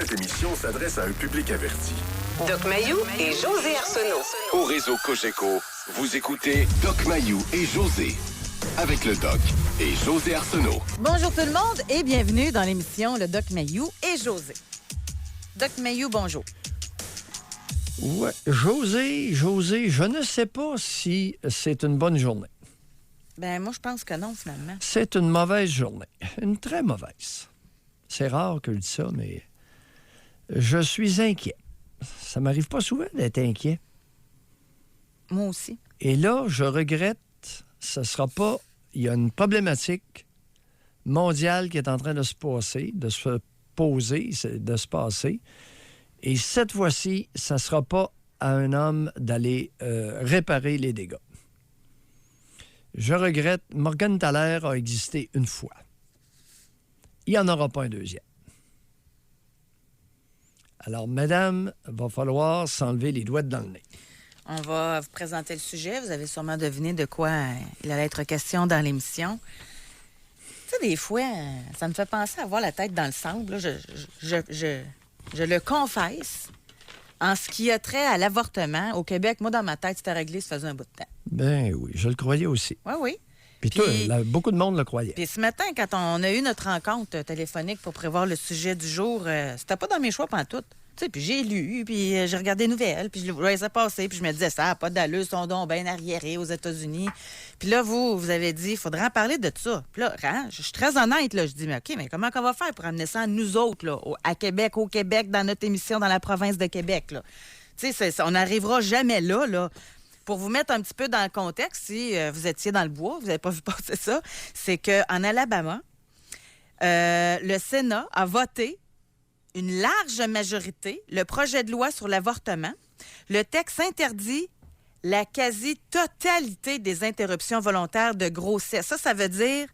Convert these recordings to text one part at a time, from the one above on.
Cette émission s'adresse à un public averti. Doc Mayou et José Arsenault. Au réseau Cogeco, vous écoutez Doc Mayou et José. Avec le Doc et José Arsenault. Bonjour tout le monde et bienvenue dans l'émission Le Doc Mayou et José. Doc Mayou, bonjour. Ouais, José, je ne sais pas si c'est une bonne journée. Ben moi, je pense que non, finalement. C'est une mauvaise journée. Une très mauvaise. C'est rare que je dise ça, mais je suis inquiet. Ça m'arrive pas souvent d'être inquiet. Moi aussi. Et là, je regrette, ce sera pas... Il y a une problématique mondiale qui est en train de se passer, de se poser, de se passer. Et cette fois-ci, ça ne sera pas à un homme d'aller réparer les dégâts. Je regrette, Morgan Thaler a existé une fois. Il n'y en aura pas un deuxième. Alors, madame, il va falloir s'enlever les doigts dans le nez. On va vous présenter le sujet. Vous avez sûrement deviné de quoi il allait être question dans l'émission. Tu sais, des fois, ça me fait penser à avoir la tête dans le sable. Là. Je le confesse. En ce qui a trait à l'avortement, au Québec, moi, dans ma tête, c'était réglé, ça faisait un bout de temps. Ben oui, je le croyais aussi. Oui, oui. Puis toi, beaucoup de monde le croyait. Puis ce matin, quand on a eu notre rencontre téléphonique pour prévoir le sujet du jour, c'était pas dans mes choix pantoute. Tu sais, puis j'ai lu, puis j'ai regardé les nouvelles, puis je les ça passer, puis je me disais, ça n'a pas d'allure, son don bien arriéré aux États-Unis. Puis là, vous avez dit, il faudrait en parler de ça. Puis là, je suis très honnête, là, je dis, mais OK, mais comment qu'on va faire pour amener ça à nous autres, là, à Québec, au Québec, dans notre émission, dans la province de Québec, là? Tu sais, on n'arrivera jamais là. Pour vous mettre un petit peu dans le contexte, si vous étiez dans le bois, vous n'avez pas vu passer ça, c'est qu'en Alabama, le Sénat a voté une large majorité le projet de loi sur l'avortement. Le texte interdit la quasi-totalité des interruptions volontaires de grossesse. Ça veut dire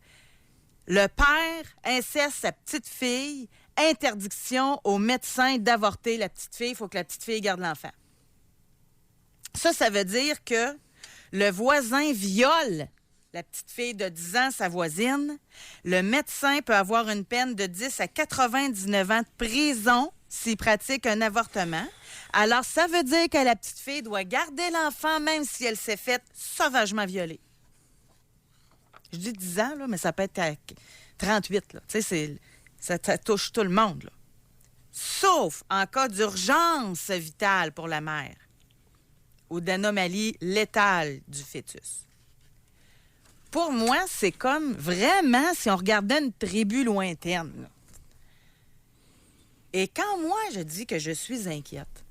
le père inceste sa petite fille, interdiction au médecin d'avorter la petite fille. Il faut que la petite fille garde l'enfant. Ça veut dire que le voisin viole la petite fille de 10 ans, sa voisine. Le médecin peut avoir une peine de 10 à 99 ans de prison s'il pratique un avortement. Alors, ça veut dire que la petite fille doit garder l'enfant même si elle s'est faite sauvagement violer. Je dis 10 ans, là, mais ça peut être à 38. Là. Tu sais, ça touche tout le monde. Là. Sauf en cas d'urgence vitale pour la mère ou d'anomalie létale du fœtus. Pour moi, c'est comme vraiment si on regardait une tribu lointaine. Là. Et quand moi, je dis que je suis inquiète,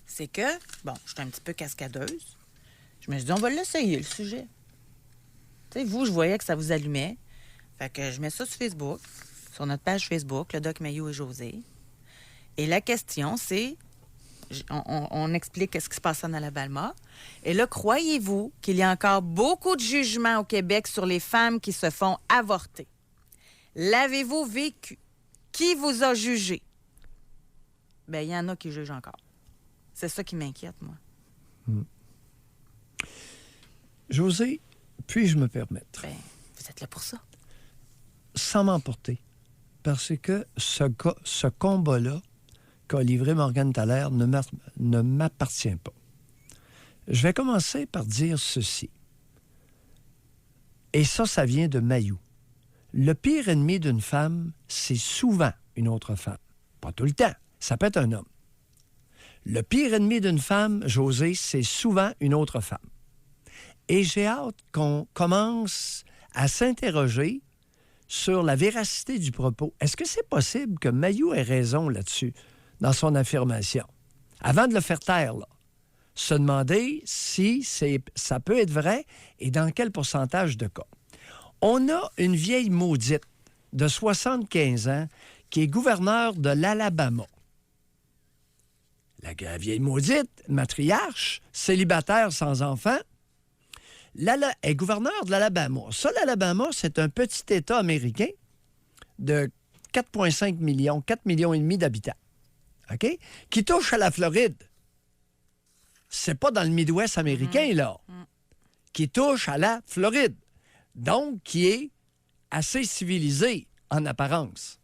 c'est que, bon, je suis un petit peu cascadeuse. Je me suis dit, on va l'essayer, le sujet. Tu sais, vous, je voyais que ça vous allumait. Fait que je mets ça sur Facebook, sur notre page Facebook, le Doc Mayou et José. Et la question, c'est... On explique ce qui se passe en Alabama. Et là, croyez-vous qu'il y a encore beaucoup de jugements au Québec sur les femmes qui se font avorter? L'avez-vous vécu? Qui vous a jugé? Bien, il y en a qui jugent encore. C'est ça qui m'inquiète, moi. José, puis-je me permettre? Bien, vous êtes là pour ça. Sans m'emporter. Parce que ce combat-là qu'a livré Morgan Thaler ne m'appartient pas. Je vais commencer par dire ceci. Et ça vient de Mayou. Le pire ennemi d'une femme, c'est souvent une autre femme. Pas tout le temps. Ça peut être un homme. Le pire ennemi d'une femme, José, c'est souvent une autre femme. Et j'ai hâte qu'on commence à s'interroger sur la véracité du propos. Est-ce que c'est possible que Mayou ait raison là-dessus? Dans son affirmation. Avant de le faire taire, là, se demander si ça peut être vrai et dans quel pourcentage de cas. On a une vieille maudite de 75 ans qui est gouverneure de l'Alabama. La vieille maudite, matriarche, célibataire sans enfant, est gouverneure de l'Alabama. Ça, l'Alabama, c'est un petit État américain de 4,5 millions, 4,5 millions d'habitants. OK? Qui touche à la Floride. C'est pas dans le Midwest américain, là. Qui touche à la Floride. Donc, qui est assez civilisé en apparence.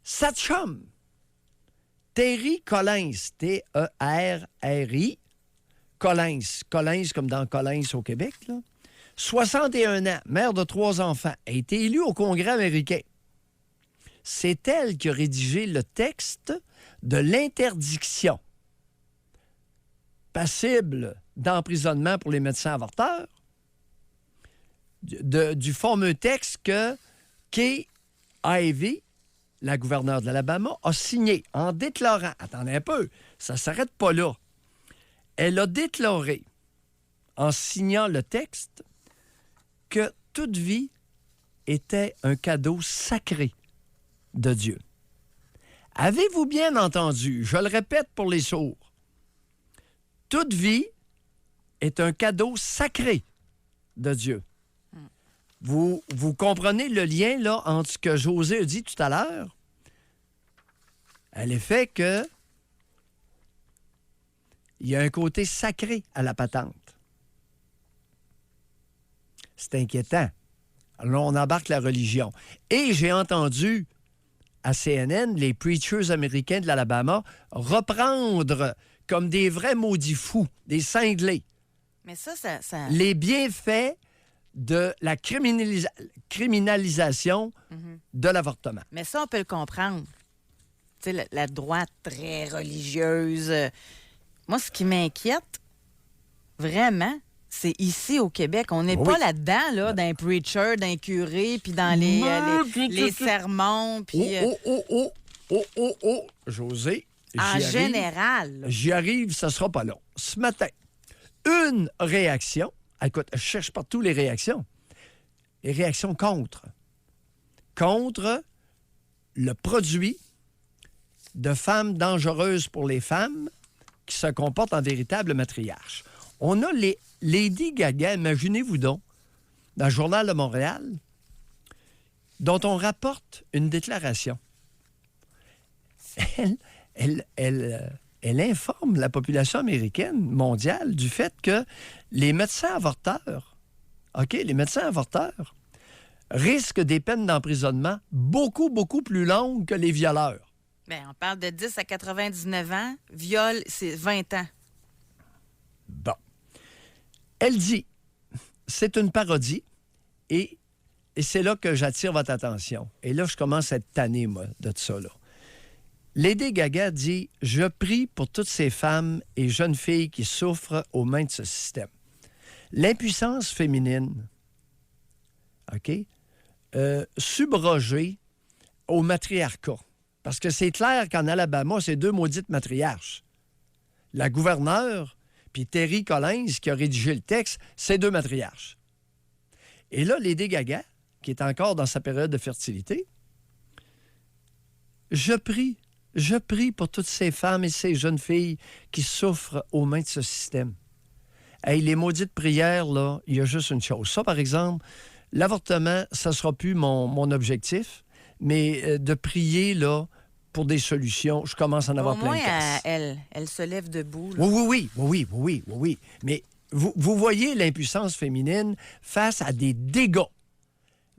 Sa chum, Terry Collins, T-E-R-R-I, Collins comme dans Collins au Québec, là. 61 ans, mère de 3 enfants, a été élue au Congrès américain. C'est elle qui a rédigé le texte de l'interdiction passible d'emprisonnement pour les médecins avorteurs du fameux texte que Kay Ivey, la gouverneure de l'Alabama, a signé en déclarant, attendez un peu, ça ne s'arrête pas là, elle a déclaré, en signant le texte, que toute vie était un cadeau sacré de Dieu. Avez-vous bien entendu? Je le répète pour les sourds. Toute vie est un cadeau sacré de Dieu. Vous comprenez le lien là, entre ce que José a dit tout à l'heure, à l'effet que il y a un côté sacré à la patente. C'est inquiétant. Alors, on embarque la religion. Et j'ai entendu à CNN les preachers américains de l'Alabama reprendre comme des vrais maudits fous, des cinglés, Mais ça... les bienfaits de la criminalisation de l'avortement. Mais ça, on peut le comprendre. Tu sais, la droite très religieuse. Moi, ce qui m'inquiète, vraiment, c'est ici au Québec. On n'est Oui. pas là-dedans, là, d'un preacher, d'un curé, puis dans les sermons, puis... José, en j'y arrive. général. là. J'y arrive, ça sera pas long. Ce matin, une réaction. Écoute, je cherche partout les réactions. Les réactions contre. Contre le produit de femmes dangereuses pour les femmes qui se comportent en véritables matriarches. On a les Lady Gaga, imaginez-vous donc, dans le Journal de Montréal, dont on rapporte une déclaration. Elle informe la population américaine, mondiale, du fait que les médecins avorteurs, les médecins avorteurs risquent des peines d'emprisonnement beaucoup, beaucoup plus longues que les violeurs. Bien, on parle de 10 à 99 ans. Viol, c'est 20 ans. Bon. Elle dit, c'est une parodie, et c'est là que j'attire votre attention. Et là, je commence à être tanné, moi, de ça, là. Lady Gaga dit « Je prie pour toutes ces femmes et jeunes filles qui souffrent aux mains de ce système. » L'impuissance féminine, subrogée au matriarcat. Parce que c'est clair qu'en Alabama, c'est 2 maudites matriarches. La gouverneure, puis Terry Collins, qui a rédigé le texte, c'est 2 matriarches. Et là, Lady Gaga, qui est encore dans sa période de fertilité, Je prie pour toutes ces femmes et ces jeunes filles qui souffrent aux mains de ce système. Hey, les maudites prières, là, il y a juste une chose. Ça, par exemple, l'avortement, ça ne sera plus mon objectif, mais de prier, là, pour des solutions, je commence à en avoir Au plein moins, de casse. elle se lève debout. Là. Oui. Mais vous voyez l'impuissance féminine face à des dégâts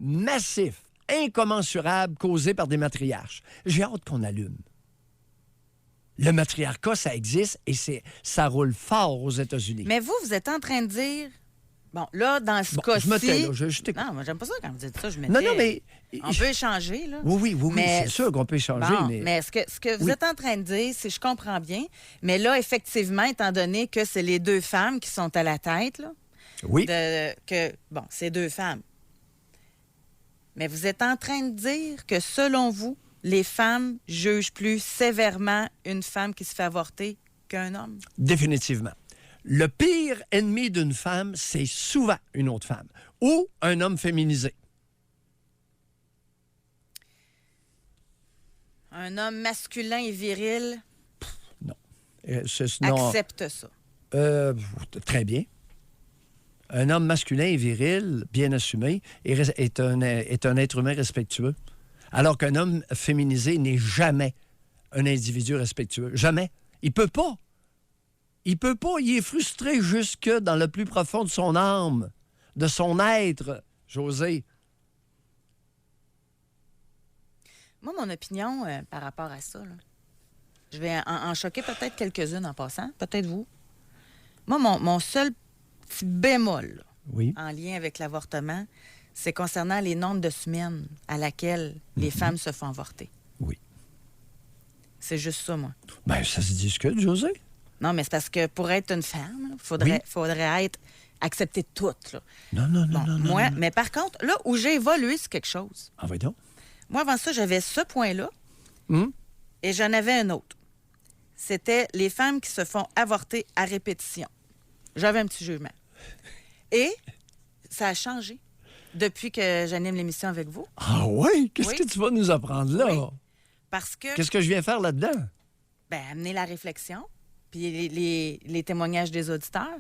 massifs, incommensurables, causés par des matriarches. J'ai hâte qu'on allume. Le matriarcat, ça existe et ça roule fort aux États-Unis. Mais vous êtes en train de dire... Bon, là, dans ce cas-ci... Je me tais, là. Je t'écoute. Non, moi, j'aime pas ça quand vous dites ça. Je me Non, tais. mais... On peut échanger, là. Oui, Mais- c'est sûr qu'on peut échanger, Bon, mais... mais ce que vous Oui. êtes en train de dire, c'est je comprends bien, mais là, effectivement, étant donné que c'est les 2 femmes qui sont à la tête, là, Oui. c'est 2 femmes. Mais vous êtes en train de dire que, selon vous, les femmes jugent plus sévèrement une femme qui se fait avorter qu'un homme? Définitivement. Le pire ennemi d'une femme, c'est souvent une autre femme ou un homme féminisé. Un homme masculin et viril Non. Non. accepte ça. Très bien. Un homme masculin et viril, bien assumé, est un être humain respectueux. Alors qu'un homme féminisé n'est jamais un individu respectueux. Jamais. Il peut pas. Il peut pas. Il est frustré jusque dans le plus profond de son âme, de son être, José. Moi, mon opinion par rapport à ça, là, je vais en choquer peut-être quelques-unes en passant, peut-être vous. Moi, mon seul petit bémol là, Oui. en lien avec l'avortement, c'est concernant les nombres de semaines à laquelle les femmes se font avorter. Oui. C'est juste ça, moi. Bien, ça se discute, José. Non, mais c'est parce que pour être une femme, il faudrait être acceptée de toutes. Là. Non. Moi, non. mais par contre, là où j'ai évolué, c'est quelque chose. Ah, oui, donc. Moi, avant ça, j'avais ce point-là Hum? et j'en avais un autre. C'était les femmes qui se font avorter à répétition. J'avais un petit jugement. Et ça a changé depuis que j'anime l'émission avec vous. Ah, oui? Qu'est-ce Oui. que tu vas nous apprendre là? Oui. Parce que, Qu'est-ce que je viens faire là-dedans? amener la réflexion, puis les témoignages des auditeurs.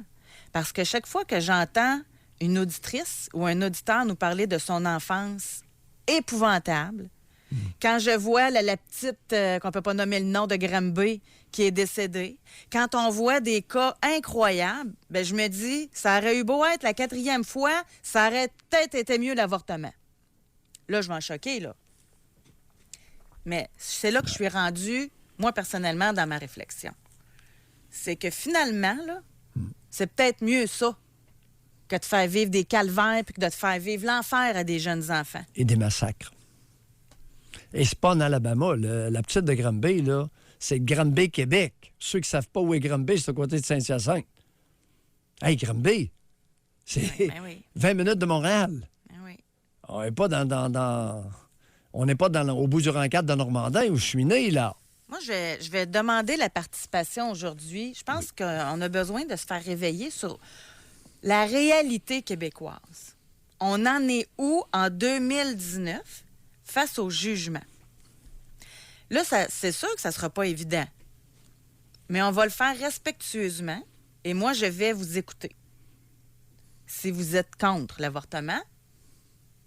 Parce que chaque fois que j'entends une auditrice ou un auditeur nous parler de son enfance épouvantable, quand je vois la petite, qu'on peut pas nommer le nom de Granby, qui est décédée, quand on voit des cas incroyables, je me dis, ça aurait eu beau être la 4e fois, ça aurait peut-être été mieux l'avortement. Là, je vais en choquer, là. Mais c'est là que je suis rendue, moi, personnellement, dans ma réflexion. C'est que finalement, là, c'est peut-être mieux ça que de faire vivre des calvaires puis que de te faire vivre l'enfer à des jeunes enfants. Et des massacres. Et c'est pas en Alabama. La petite de Granby, là, c'est Granby, Québec. Ceux qui ne savent pas où est Granby, c'est à côté de Saint-Hyacinthe. Hey, Granby, c'est Oui. 20 minutes de Montréal. Oui. On n'est pas on n'est pas au bout du Rancade de Normandin où je suis né, là. Moi, je vais demander la participation aujourd'hui. Je pense qu'on a besoin de se faire réveiller sur la réalité québécoise. On en est où en 2019 face au jugement? Là, c'est sûr que ça ne sera pas évident. Mais on va le faire respectueusement et moi, je vais vous écouter. Si vous êtes contre l'avortement,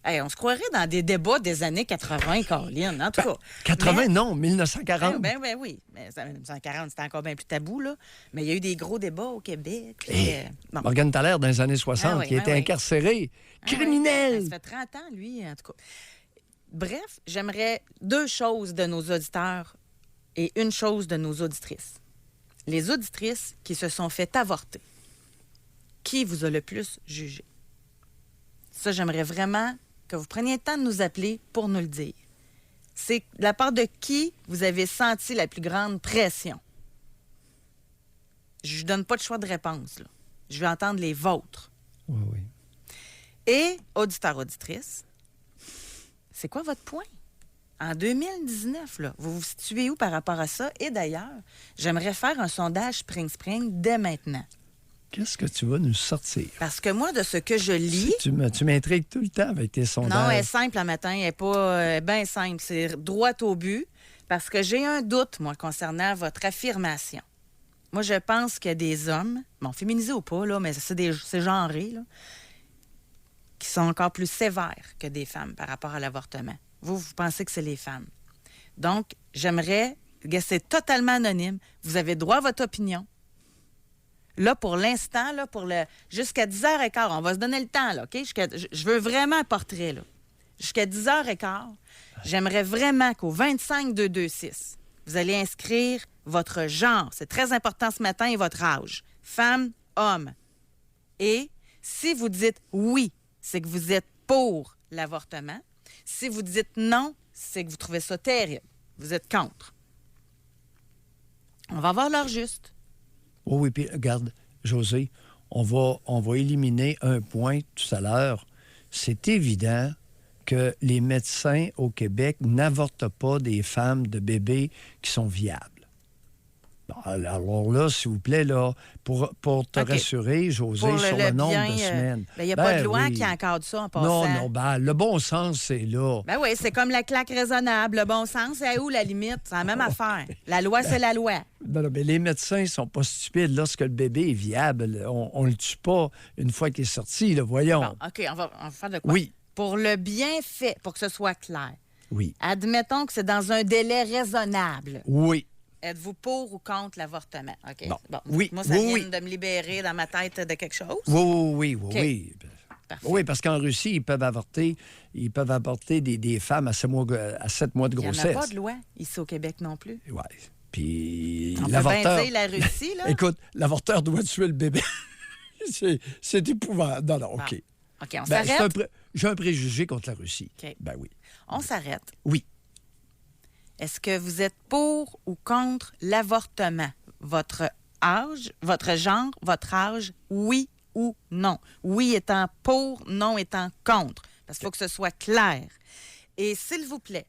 on se croirait dans des débats des années 80, Caroline, en tout cas. 80, non, 1940. Ben oui. Mais 1940, c'était encore bien plus tabou, là. Mais il y a eu des gros débats au Québec. Puis, Et bon. Morgane Thaler, dans les années 60, Ah oui, qui était ah oui. incarcéré. Ah oui. Criminel! Ça fait 30 ans, lui, en tout cas. Bref, j'aimerais 2 choses de nos auditeurs et une chose de nos auditrices. Les auditrices qui se sont fait avorter. Qui vous a le plus jugé? Ça, j'aimerais vraiment que vous preniez le temps de nous appeler pour nous le dire. C'est de la part de qui vous avez senti la plus grande pression? Je ne donne pas de choix de réponse, là. Je veux entendre les vôtres. Oui. Et, auditeur, auditrice, c'est quoi votre point? En 2019, là, vous vous situez où par rapport à ça? Et d'ailleurs, j'aimerais faire un sondage Spring dès maintenant. Qu'est-ce que tu vas nous sortir? Parce que moi, de ce que je lis... Tu m'intrigues tout le temps avec tes sondages. Non, elle est simple le matin. Elle n'est pas bien simple. C'est droit au but. Parce que j'ai un doute, moi, concernant votre affirmation. Moi, je pense qu'il y a des hommes, bon, féminisés ou pas, là, mais c'est genré, là, qui sont encore plus sévères que des femmes par rapport à l'avortement. Vous pensez que c'est les femmes. Donc, j'aimerais... C'est totalement anonyme. Vous avez droit à votre opinion. Là, pour l'instant, là, jusqu'à 10h15, on va se donner le temps, là, OK? Je veux vraiment un portrait, là. Jusqu'à 10h15, j'aimerais vraiment qu'au 25-226, vous allez inscrire votre genre. C'est très important ce matin et votre âge. Femme, homme. Et si vous dites oui, c'est que vous êtes pour l'avortement. Si vous dites non, c'est que vous trouvez ça terrible. Vous êtes contre. On va voir l'heure juste. Oui, puis regarde, José, on va éliminer un point tout à l'heure. C'est évident que les médecins au Québec n'avortent pas des femmes de bébés qui sont viables. Bon, alors là, s'il vous plaît, là, pour te OK. rassurer, José, Pour sur le nombre bien, de semaines. il n'y a pas de loi oui. qui encadre ça en passant. Non, le bon sens, c'est là. Ben oui, c'est comme la claque raisonnable. Le bon sens, c'est où la limite? C'est la même affaire. La loi, c'est la loi. Non, mais les médecins ne sont pas stupides. Lorsque le bébé est viable, on ne le tue pas une fois qu'il est sorti, là, voyons. Bon, OK, on va faire de quoi? Oui. Pour le bienfait, pour que ce soit clair, Oui. admettons que c'est dans un délai raisonnable. Oui. Êtes-vous pour ou contre l'avortement? OK. Bon. Oui, Moi, ça oui, vient oui. de me libérer dans ma tête de quelque chose. Oui. OK. Oui. Parfait. Oui, parce qu'en Russie, ils peuvent avorter des femmes à 7 mois de Il n'y en grossesse. a pas de loi ici au Québec non plus. Oui. Puis On peut l'avorteur... bien dire la Russie, là. Écoute, l'avorteur doit tuer le bébé. c'est épouvantable. Non, OK. OK, on Ben, s'arrête. j'ai un préjugé contre la Russie. OK. Ben oui. On s'arrête. Oui. Est-ce que vous êtes pour ou contre l'avortement? Votre âge, votre genre, votre âge, oui ou non? Oui étant pour, non étant contre. Parce qu'il faut que ce soit clair. Et s'il vous plaît,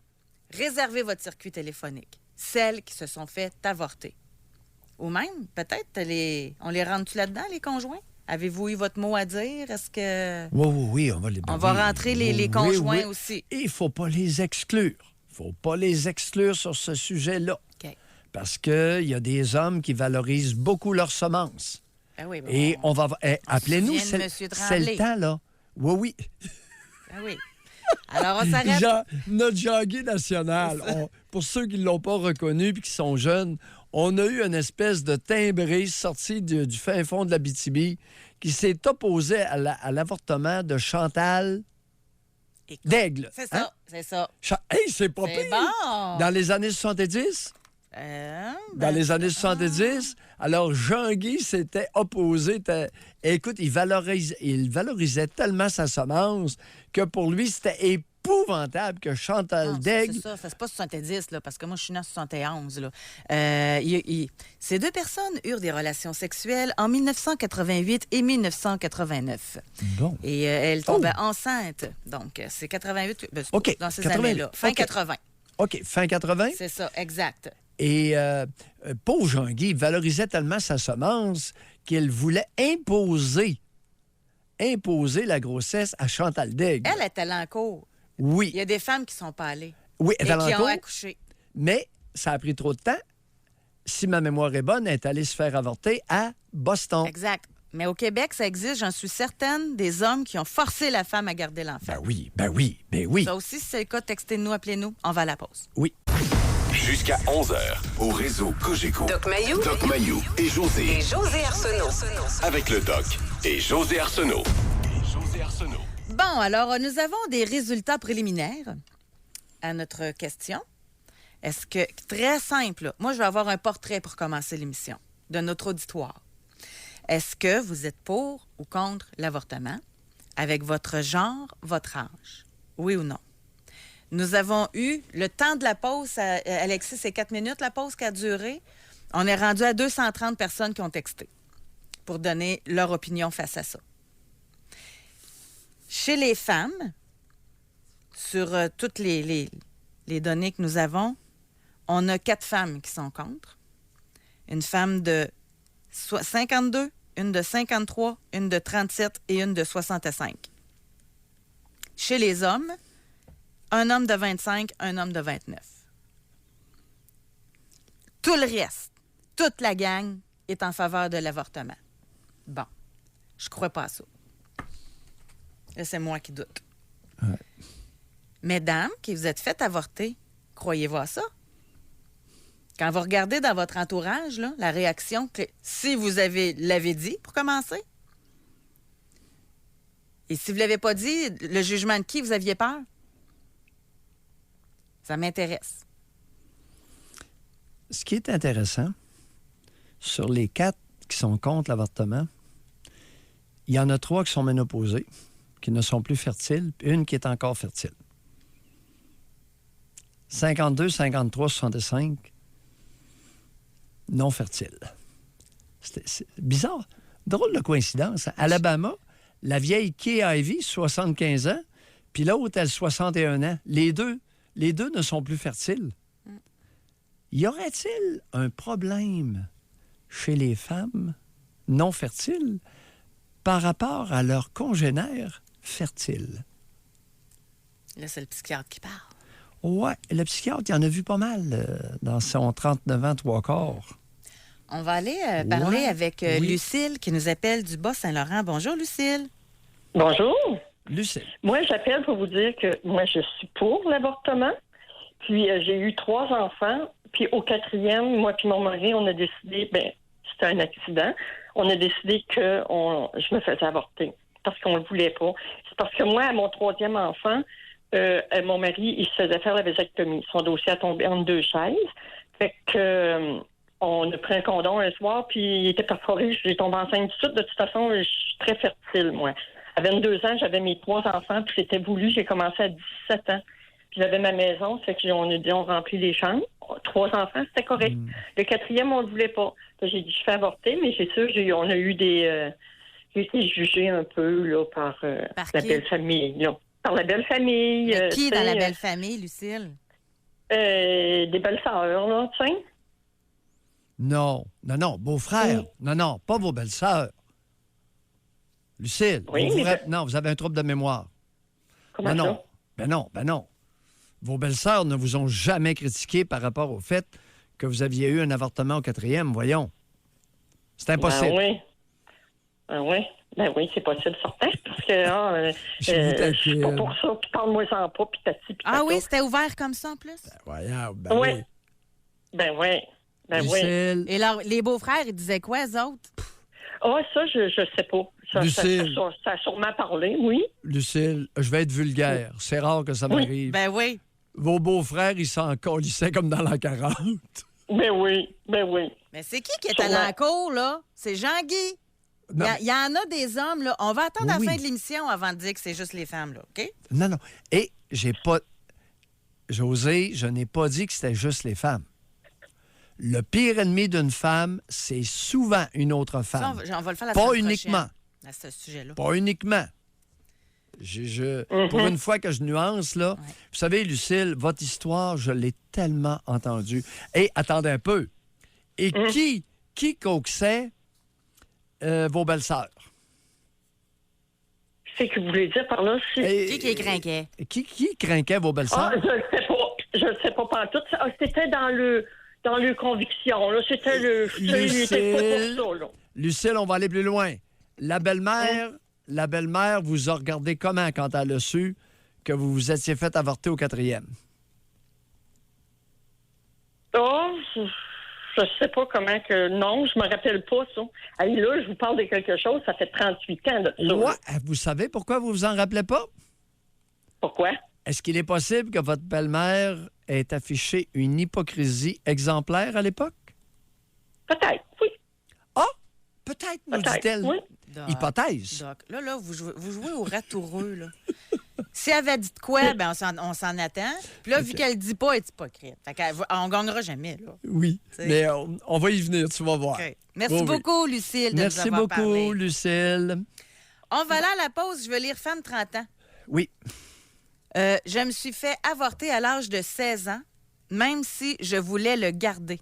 réservez votre circuit téléphonique. Celles qui se sont fait avorter. Ou même, peut-être, on les rentre-tu là-dedans, les conjoints? Avez-vous eu votre mot à dire? Est-ce que... Oui, On va rentrer les conjoints aussi. Et il ne faut pas les exclure. Il ne faut pas les exclure sur ce sujet-là. OK. Parce qu'il y a des hommes qui valorisent beaucoup leurs semences. Ben oui, Et on va... appelez-nous, se souvient de c'est M. le Tremblay. temps, là. Oui. Ben oui. Alors, on s'arrête. Notre Jean-Guy national, pour ceux qui ne l'ont pas reconnu et qui sont jeunes, on a eu une espèce de timbré sorti du fin fond de l'Abitibi qui s'est opposé à l'avortement de Chantal Écoute, Daigle. C'est ça, c'est ça. Hey, c'est pas C'est pire! bon. Dans les années 70? Dans les années 70, alors Jean-Guy s'était opposé. Écoute, il valorisait tellement sa semence que pour lui, c'était épouvantable que Chantal Non, Daigle... C'est ça, c'est pas 70, là, parce que moi, je suis née en 71. Là. Ces deux personnes eurent des relations sexuelles en 1988 et 1989. Bon. Et elle tombait enceinte. Donc, c'est 88, OK, dans ces 80, années-là. Fin OK. 80. OK, fin 80. C'est ça, exact. Et pauvre Jean-Guy, il valorisait tellement sa semence qu'il voulait imposer la grossesse à Chantal Daigle. Elle est allée en cours. Oui. Il y a des femmes qui sont pas allées. Oui, Et elle est qui en ont cours, accouché. mais ça a pris trop de temps. Si ma mémoire est bonne, elle est allée se faire avorter à Boston. Exact. Mais au Québec, ça existe, j'en suis certaine, des hommes qui ont forcé la femme à garder l'enfant. Ben oui. Ça aussi, si c'est le cas, textez-nous, appelez-nous. On va à la pause. Oui. Jusqu'à 11h, au réseau Cogeco. Doc Mayou. Doc Mayou et José. Et José Arsenault. Avec le Doc et José Arsenault. Bon, alors, nous avons des résultats préliminaires à notre question. Est-ce que, très simple, là, moi, je vais avoir un portrait pour commencer l'émission de notre auditoire. Est-ce que vous êtes pour ou contre l'avortement avec votre genre, votre âge? Oui ou non? Nous avons eu le temps de la pause, Alexis, c'est 4 minutes la pause qui a duré. On est rendu à 230 personnes qui ont texté pour donner leur opinion face à ça. Chez les femmes, sur toutes les données que nous avons, on a 4 femmes qui sont contre. Une femme de 52, une de 53, une de 37 et une de 65. Chez les hommes, un homme de 25, un homme de 29. Tout le reste, toute la gang est en faveur de l'avortement. Bon, je crois pas à ça. Là, c'est moi qui doute. Ouais. Mesdames qui vous êtes faites avorter, croyez-vous à ça? Quand vous regardez dans votre entourage, là, la réaction, que si vous l'avez dit, pour commencer, et si vous ne l'avez pas dit, le jugement de qui vous aviez peur? Ça m'intéresse. Ce qui est intéressant, sur les 4 qui sont contre l'avortement, il y en a 3 qui sont ménopausées, qui ne sont plus fertiles, puis une qui est encore fertile. 52, 53, 65, non fertiles. C'est bizarre. Drôle de coïncidence. Hein? Alabama, la vieille Kay Ivey, 75 ans, puis l'autre, elle, 61 ans. Les deux ne sont plus fertiles. Y aurait-il un problème chez les femmes non fertiles par rapport à leurs congénères fertiles? Là, c'est le psychiatre qui parle. Ouais, le psychiatre, il en a vu pas mal dans son 39 ans, 3/4. On va aller parler Ouais, avec oui. Lucille qui nous appelle du Bas-Saint-Laurent. Bonjour, Lucille. Bonjour. Lucille. Moi, j'appelle pour vous dire que moi, je suis pour l'avortement. Puis, j'ai eu 3 enfants. Puis, au 4e, moi puis mon mari, on a décidé, c'était un accident. On a décidé que je me faisais avorter. parce qu'on le voulait pas. C'est parce que moi, à mon 3e enfant, mon mari, il se faisait faire la vasectomie. Son dossier a tombé entre 2 chaises. Fait que on a pris un condom un soir, puis il était perforé. J'ai tombé enceinte tout de suite. De toute façon, je suis très fertile, moi. À 22 ans, j'avais mes 3 enfants, puis c'était voulu. J'ai commencé à 17 ans. Puis j'avais ma maison, fait que on a dit on remplit les chambres. 3 enfants, c'était correct. Le 4e, on le voulait pas. J'ai dit je fais avorter, mais c'est sûr, on a eu des j'ai été jugée un peu là par la qui? belle famille. Là. Par la belle famille. Mais qui dans la t'sais, belle famille, Lucille? des belles sœurs, là, tu sais. Non, beau-frère. Non, pas vos belles-sœurs. Lucille, Oui, non, vous avez un trouble de mémoire. Comment non, ça? non. Ben non. Vos belles-sœurs ne vous ont jamais critiqué par rapport au fait que vous aviez eu un avortement au 4e, voyons. C'est impossible. Ben oui, c'est possible, certain. Parce que Je je suis pas pour ça, puis parle-moi sans pas, puis tati, puis Ah tata. oui, c'était ouvert comme ça en plus? Voyons, Oui. Ben oui. Lucille, Et alors, les beaux-frères, ils disaient quoi, eux autres? Ah, ça, je sais pas. Lucille. Ça a sûrement parlé, oui. Lucille, je vais être vulgaire. C'est rare que ça m'arrive. Ben oui. Vos beaux-frères, ils s'en colissaient comme dans l'an 40. Ben oui. Mais c'est qui est allé en cours, là? C'est Jean-Guy. Non. Il y en a des hommes, là. On va attendre Oui. la fin de l'émission avant de dire que c'est juste les femmes, là, OK? Non. Et j'ai pas... José, je n'ai pas dit que c'était juste les femmes. Le pire ennemi d'une femme, c'est souvent une autre Ça, femme. on va le faire la Pas semaine uniquement. prochaine, à ce sujet-là. Pas uniquement. Pour une fois que je nuance, là, vous savez, Lucille, votre histoire, je l'ai tellement entendue. Et attendez un peu. Et qui coaxait vos belles-sœurs? C'est que vous voulez dire par là, si... Qui craquait? Qui craquait vos belles-sœurs? Ah, je ne sais pas. Je ne sais pas pantoute. C'était dans le conviction, là. C'était le... Il était pas pour ça, là. Lucille, on va aller plus loin. La belle-mère vous a regardé comment quand elle a su que vous vous étiez fait avorter au 4e? Oh, je sais pas comment que... Non, je me rappelle pas, ça. Hey, là, je vous parle de quelque chose, ça fait 38 ans de ça. Ouais, vous savez pourquoi vous vous en rappelez pas? Pourquoi? Est-ce qu'il est possible que votre belle-mère ait affiché une hypocrisie exemplaire à l'époque? Peut-être, oui. Ah! Peut-être, nous dit-elle. Oui. Doc, Hypothèse. Doc, là, vous jouez au ratoureux, là. Si elle avait dit de quoi, ben on s'en attend. Puis là, vu qu'elle dit pas, elle est hypocrite. Fait qu'on gagnera jamais, là. Oui, T'sais. mais on va y venir, tu vas voir. OK. Merci Oui. beaucoup, Lucille, de nous Merci avoir beaucoup, parlé. Lucille. On va aller à la pause. Je vais lire Femme 30 ans. Oui. Je me suis fait avorter à l'âge de 16 ans, même si je voulais le garder.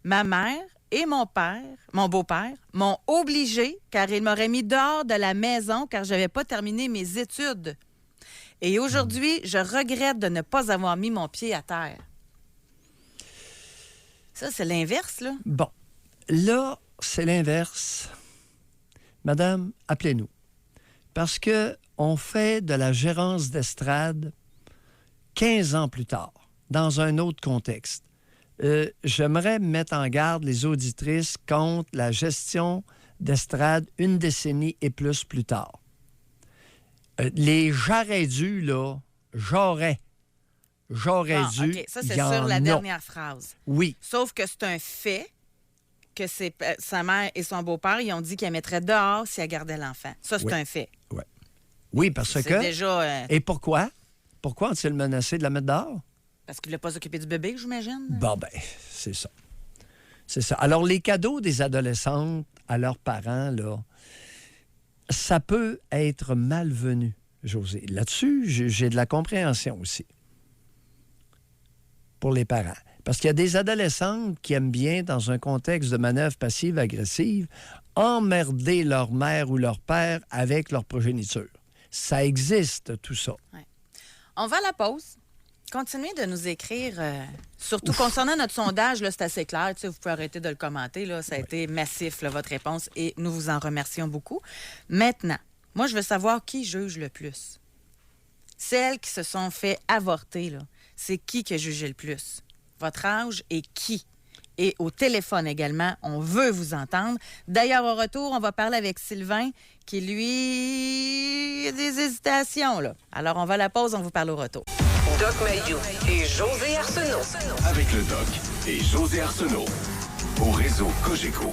Ma mère et mon beau-père, m'ont obligée car ils m'auraient mis dehors de la maison car je n'avais pas terminé mes études. Et aujourd'hui, je regrette de ne pas avoir mis mon pied à terre. Ça, c'est l'inverse, là. Bon, là, c'est l'inverse. Madame, appelez-nous. Parce que on fait de la gérance d'estrade 15 ans plus tard, dans un autre contexte. J'aimerais mettre en garde les auditrices contre la gestion d'estrade une décennie et plus tard. Les j'aurais dû, là, j'aurais dû. OK. Ça, c'est il y en sur la a. dernière phrase. Oui. Sauf que c'est un fait que sa mère et son beau-père, ils ont dit qu'elle mettrait dehors si elle gardait l'enfant. Ça, c'est Oui. un fait. Ouais. Oui, parce C'est que... déjà... Et pourquoi? Pourquoi ont-ils menacé de la mettre dehors? parce qu'il ne l'a pas occupé du bébé, j'imagine. Bon, ben, c'est ça. C'est ça. Alors, les cadeaux des adolescentes à leurs parents, là, ça peut être malvenu, José. Là-dessus, j'ai de la compréhension aussi pour les parents. Parce qu'il y a des adolescentes qui aiment bien, dans un contexte de manœuvre passive-agressive, emmerder leur mère ou leur père avec leur progéniture. Ça existe, tout ça. Ouais. On va à la pause. Continuez de nous écrire, surtout concernant notre sondage, là, c'est assez clair. Tu sais, vous pouvez arrêter de le commenter. Là, ça a été massif, là, votre réponse, et nous vous en remercions beaucoup. Maintenant, moi, je veux savoir qui juge le plus. Celles qui se sont fait avorter, là, c'est qui a jugé le plus? Votre âge et qui? et au téléphone également. On veut vous entendre. D'ailleurs, au retour, on va parler avec Sylvain qui, lui, a des hésitations, là. Alors, on va à la pause, on vous parle au retour. Doc Mayou et José Arsenault. Avec le Doc et José Arsenault. Au réseau Cogeco.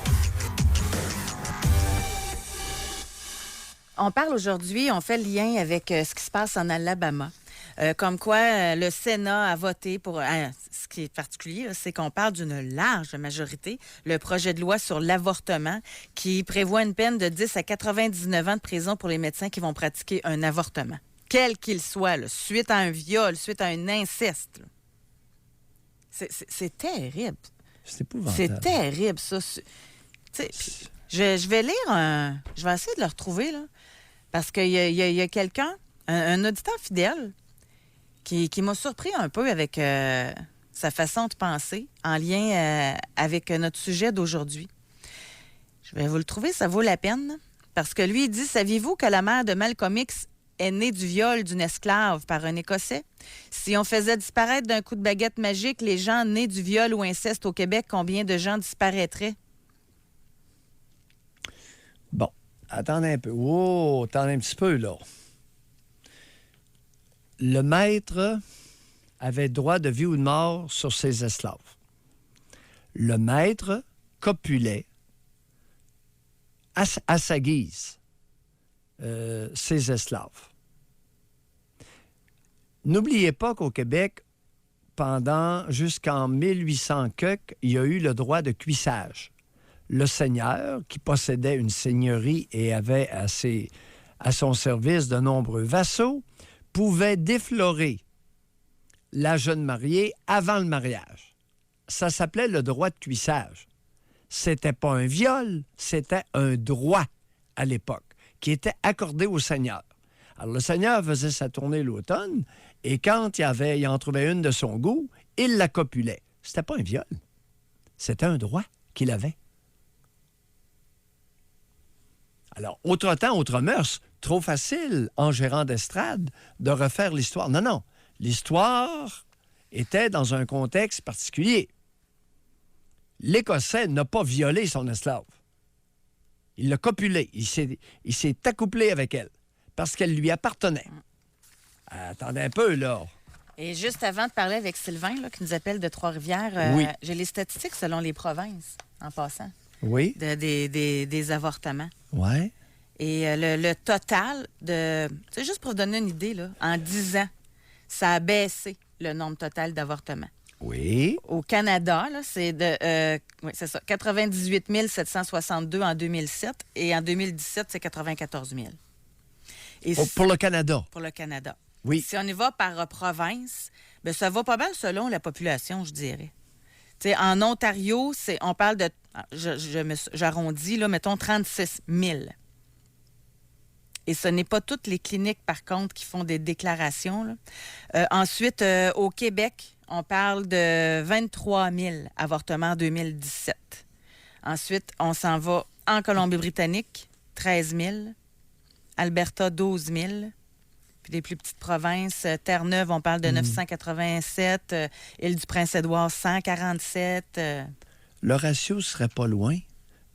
On parle aujourd'hui, on fait le lien avec ce qui se passe en Alabama. Comme quoi, le Sénat a voté pour... ce qui est particulier, là, c'est qu'on parle d'une large majorité, le projet de loi sur l'avortement, qui prévoit une peine de 10 à 99 ans de prison pour les médecins qui vont pratiquer un avortement, quel qu'il soit, là, suite à un viol, suite à un inceste. Là. C'est terrible. C'est épouvantable. C'est terrible, ça. Je vais lire Je vais essayer de le retrouver, là. Parce qu'il y a quelqu'un, un auditeur fidèle, qui m'a surpris un peu avec sa façon de penser en lien avec notre sujet d'aujourd'hui. Je vais vous le trouver, ça vaut la peine. Parce que lui, il dit, saviez-vous que la mère de Malcolm X est née du viol d'une esclave par un Écossais? Si on faisait disparaître d'un coup de baguette magique les gens nés du viol ou inceste au Québec, combien de gens disparaîtraient? Bon, attendez un peu. Oh, attendez un petit peu, là. Le maître avait droit de vie ou de mort sur ses esclaves. Le maître copulait à sa guise ses esclaves. N'oubliez pas qu'au Québec, jusqu'en 1800 il y a eu le droit de cuissage. Le seigneur, qui possédait une seigneurie et avait à son service de nombreux vassaux, pouvait déflorer la jeune mariée avant le mariage. Ça s'appelait le droit de cuissage. C'était pas un viol, c'était un droit à l'époque qui était accordé au seigneur. Alors, le seigneur faisait sa tournée l'automne et quand il en trouvait une de son goût, il la copulait. C'était pas un viol. C'était un droit qu'il avait. Alors, autre temps, autre mœurs, trop facile, en gérant d'estrade, de refaire l'histoire. Non, non. L'histoire était dans un contexte particulier. L'Écossais n'a pas violé son esclave. Il l'a copulé. Il s'est accouplé avec elle parce qu'elle lui appartenait. Attendez un peu, là. Et juste avant de parler avec Sylvain, là, qui nous appelle de Trois-Rivières, Oui. J'ai les statistiques selon les provinces, en passant, Oui. des avortements. Oui. Et le total de... C'est juste pour vous donner une idée, là, en 10 ans, ça a baissé le nombre total d'avortements. Oui. Au Canada, là, c'est de 98 762 en 2007 et en 2017, c'est 94 000. Et Pour le Canada. pour le Canada. Oui. Si on y va par province, bien, ça va pas mal selon la population, je dirais. T'sais, en Ontario, on parle de... J'arrondis, là, mettons 36 000. Et ce n'est pas toutes les cliniques, par contre, qui font des déclarations, là. Ensuite, au Québec, on parle de 23 000 avortements en 2017. Ensuite, on s'en va en Colombie-Britannique, 13 000. Alberta, 12 000. Puis les plus petites provinces, Terre-Neuve, on parle de 987. Île-du-Prince-Édouard, 147. Le ratio serait pas loin.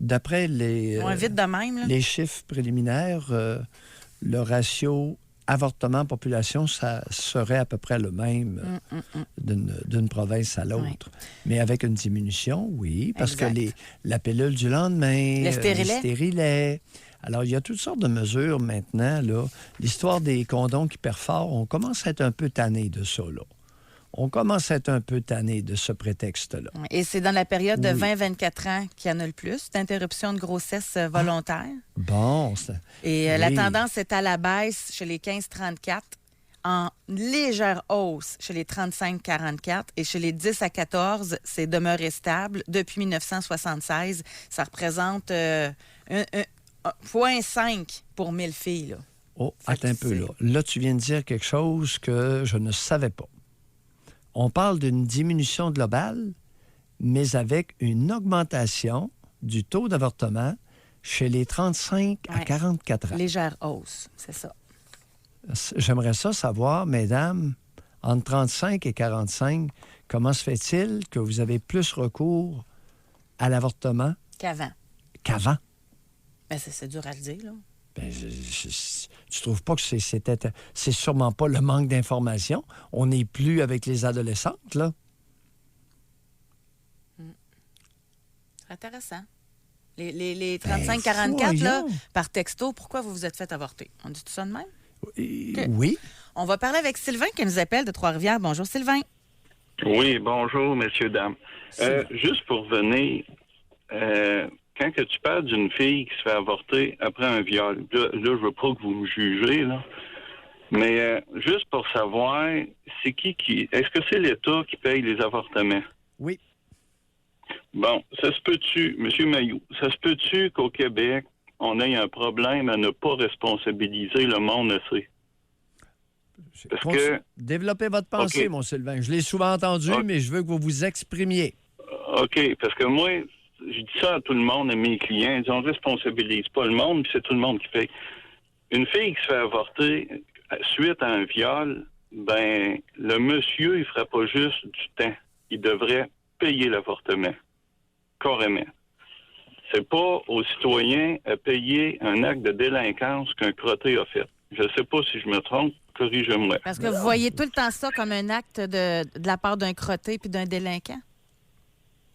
D'après vite de même, là. les chiffres préliminaires, le ratio avortement-population, ça serait à peu près le même d'une province à l'autre. Oui. Mais avec une diminution, oui, parce Exact. que la pilule du lendemain, Le stérilet. les stérilets. Alors, il y a toutes sortes de mesures maintenant, là. L'histoire des condoms qui perforent, on commence à être un peu tanné de ça, là. On commence à être un peu tanné de ce prétexte-là. Et c'est dans la période de Oui. 20-24 ans qu'il y en a le plus d'interruptions de grossesse volontaire. Bon, ça... Et la oui. tendance est à la baisse chez les 15-34, en légère hausse chez les 35-44 et chez les 10 à 14, c'est demeuré stable. Depuis 1976, ça représente 0,5 pour 1000 filles. Là. Oh, Fait attends un que peu, c'est- là. Là, tu viens de dire quelque chose que je ne savais pas. On parle d'une diminution globale, mais avec une augmentation du taux d'avortement chez les 35 à Ouais. 44 ans. Légère hausse, c'est ça. J'aimerais ça savoir, mesdames, entre 35 et 45, comment se fait-il que vous avez plus recours à l'avortement Qu'avant. qu'avant. Ben, c'est dur à le dire, là. Ben, tu trouves pas que c'est sûrement pas le manque d'information? On n'est plus avec les adolescentes, là. Intéressant. Les 35-44, là, voyons. par texto, pourquoi vous vous êtes fait avorter? On dit tout ça de même? Oui. On va parler avec Sylvain qui nous appelle de Trois-Rivières. Bonjour, Sylvain. Oui, bonjour, messieurs, dames. Juste pour venir, quand que tu parles d'une fille qui se fait avorter après un viol, là je veux pas que vous me jugez, là, mais juste pour savoir, c'est qui... Est-ce que c'est l'État qui paye les avortements? Oui. Bon, ça se peut-tu, M. Mailloux, ça se peut-tu qu'au Québec, on ait un problème à ne pas responsabiliser le monde assez? Parce que... Développez votre pensée, OK. mon Sylvain. Je l'ai souvent entendu, OK. mais je veux que vous vous exprimiez. OK, parce que moi, je dis ça à tout le monde, à mes clients. Ils disent, on ne responsabilise pas le monde, puis c'est tout le monde qui paye. Une fille qui se fait avorter suite à un viol, ben, le monsieur, il fera pas juste du temps. Il devrait payer l'avortement. Carrément. C'est pas aux citoyens à payer un acte de délinquance qu'un crotté a fait. Je sais pas si je me trompe, corrige-moi. Parce que vous voyez tout le temps ça comme un acte de la part d'un crotté puis d'un délinquant?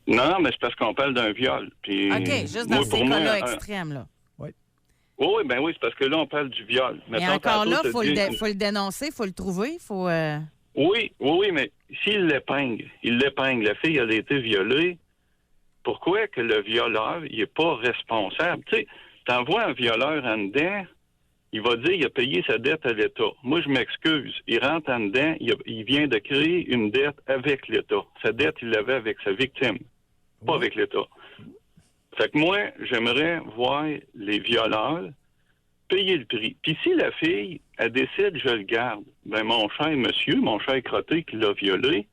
Non, mais c'est parce qu'on parle d'un viol. Puis, OK, juste dans moi, ces pour moi, cas-là extrêmes, là. Oui, ben oui, c'est parce que là, on parle du viol. Mais Mettons, encore tantôt, là, t'as il dit- faut le dénoncer, il faut le trouver, il faut... Oui, mais s'il l'épingle, la fille, elle a été violée, pourquoi que le violeur, il n'est pas responsable? Tu sais, t'envoies un violeur en dedans, il va dire qu'il a payé sa dette à l'État. Moi, je m'excuse. Il rentre en dedans, il vient de créer une dette avec l'État. Sa dette, il l'avait avec sa victime, pas avec l'État. Fait que moi, j'aimerais voir les violeurs payer le prix. Puis si la fille, elle décide, je le garde, ben mon cher monsieur, mon cher crotté qui l'a violé,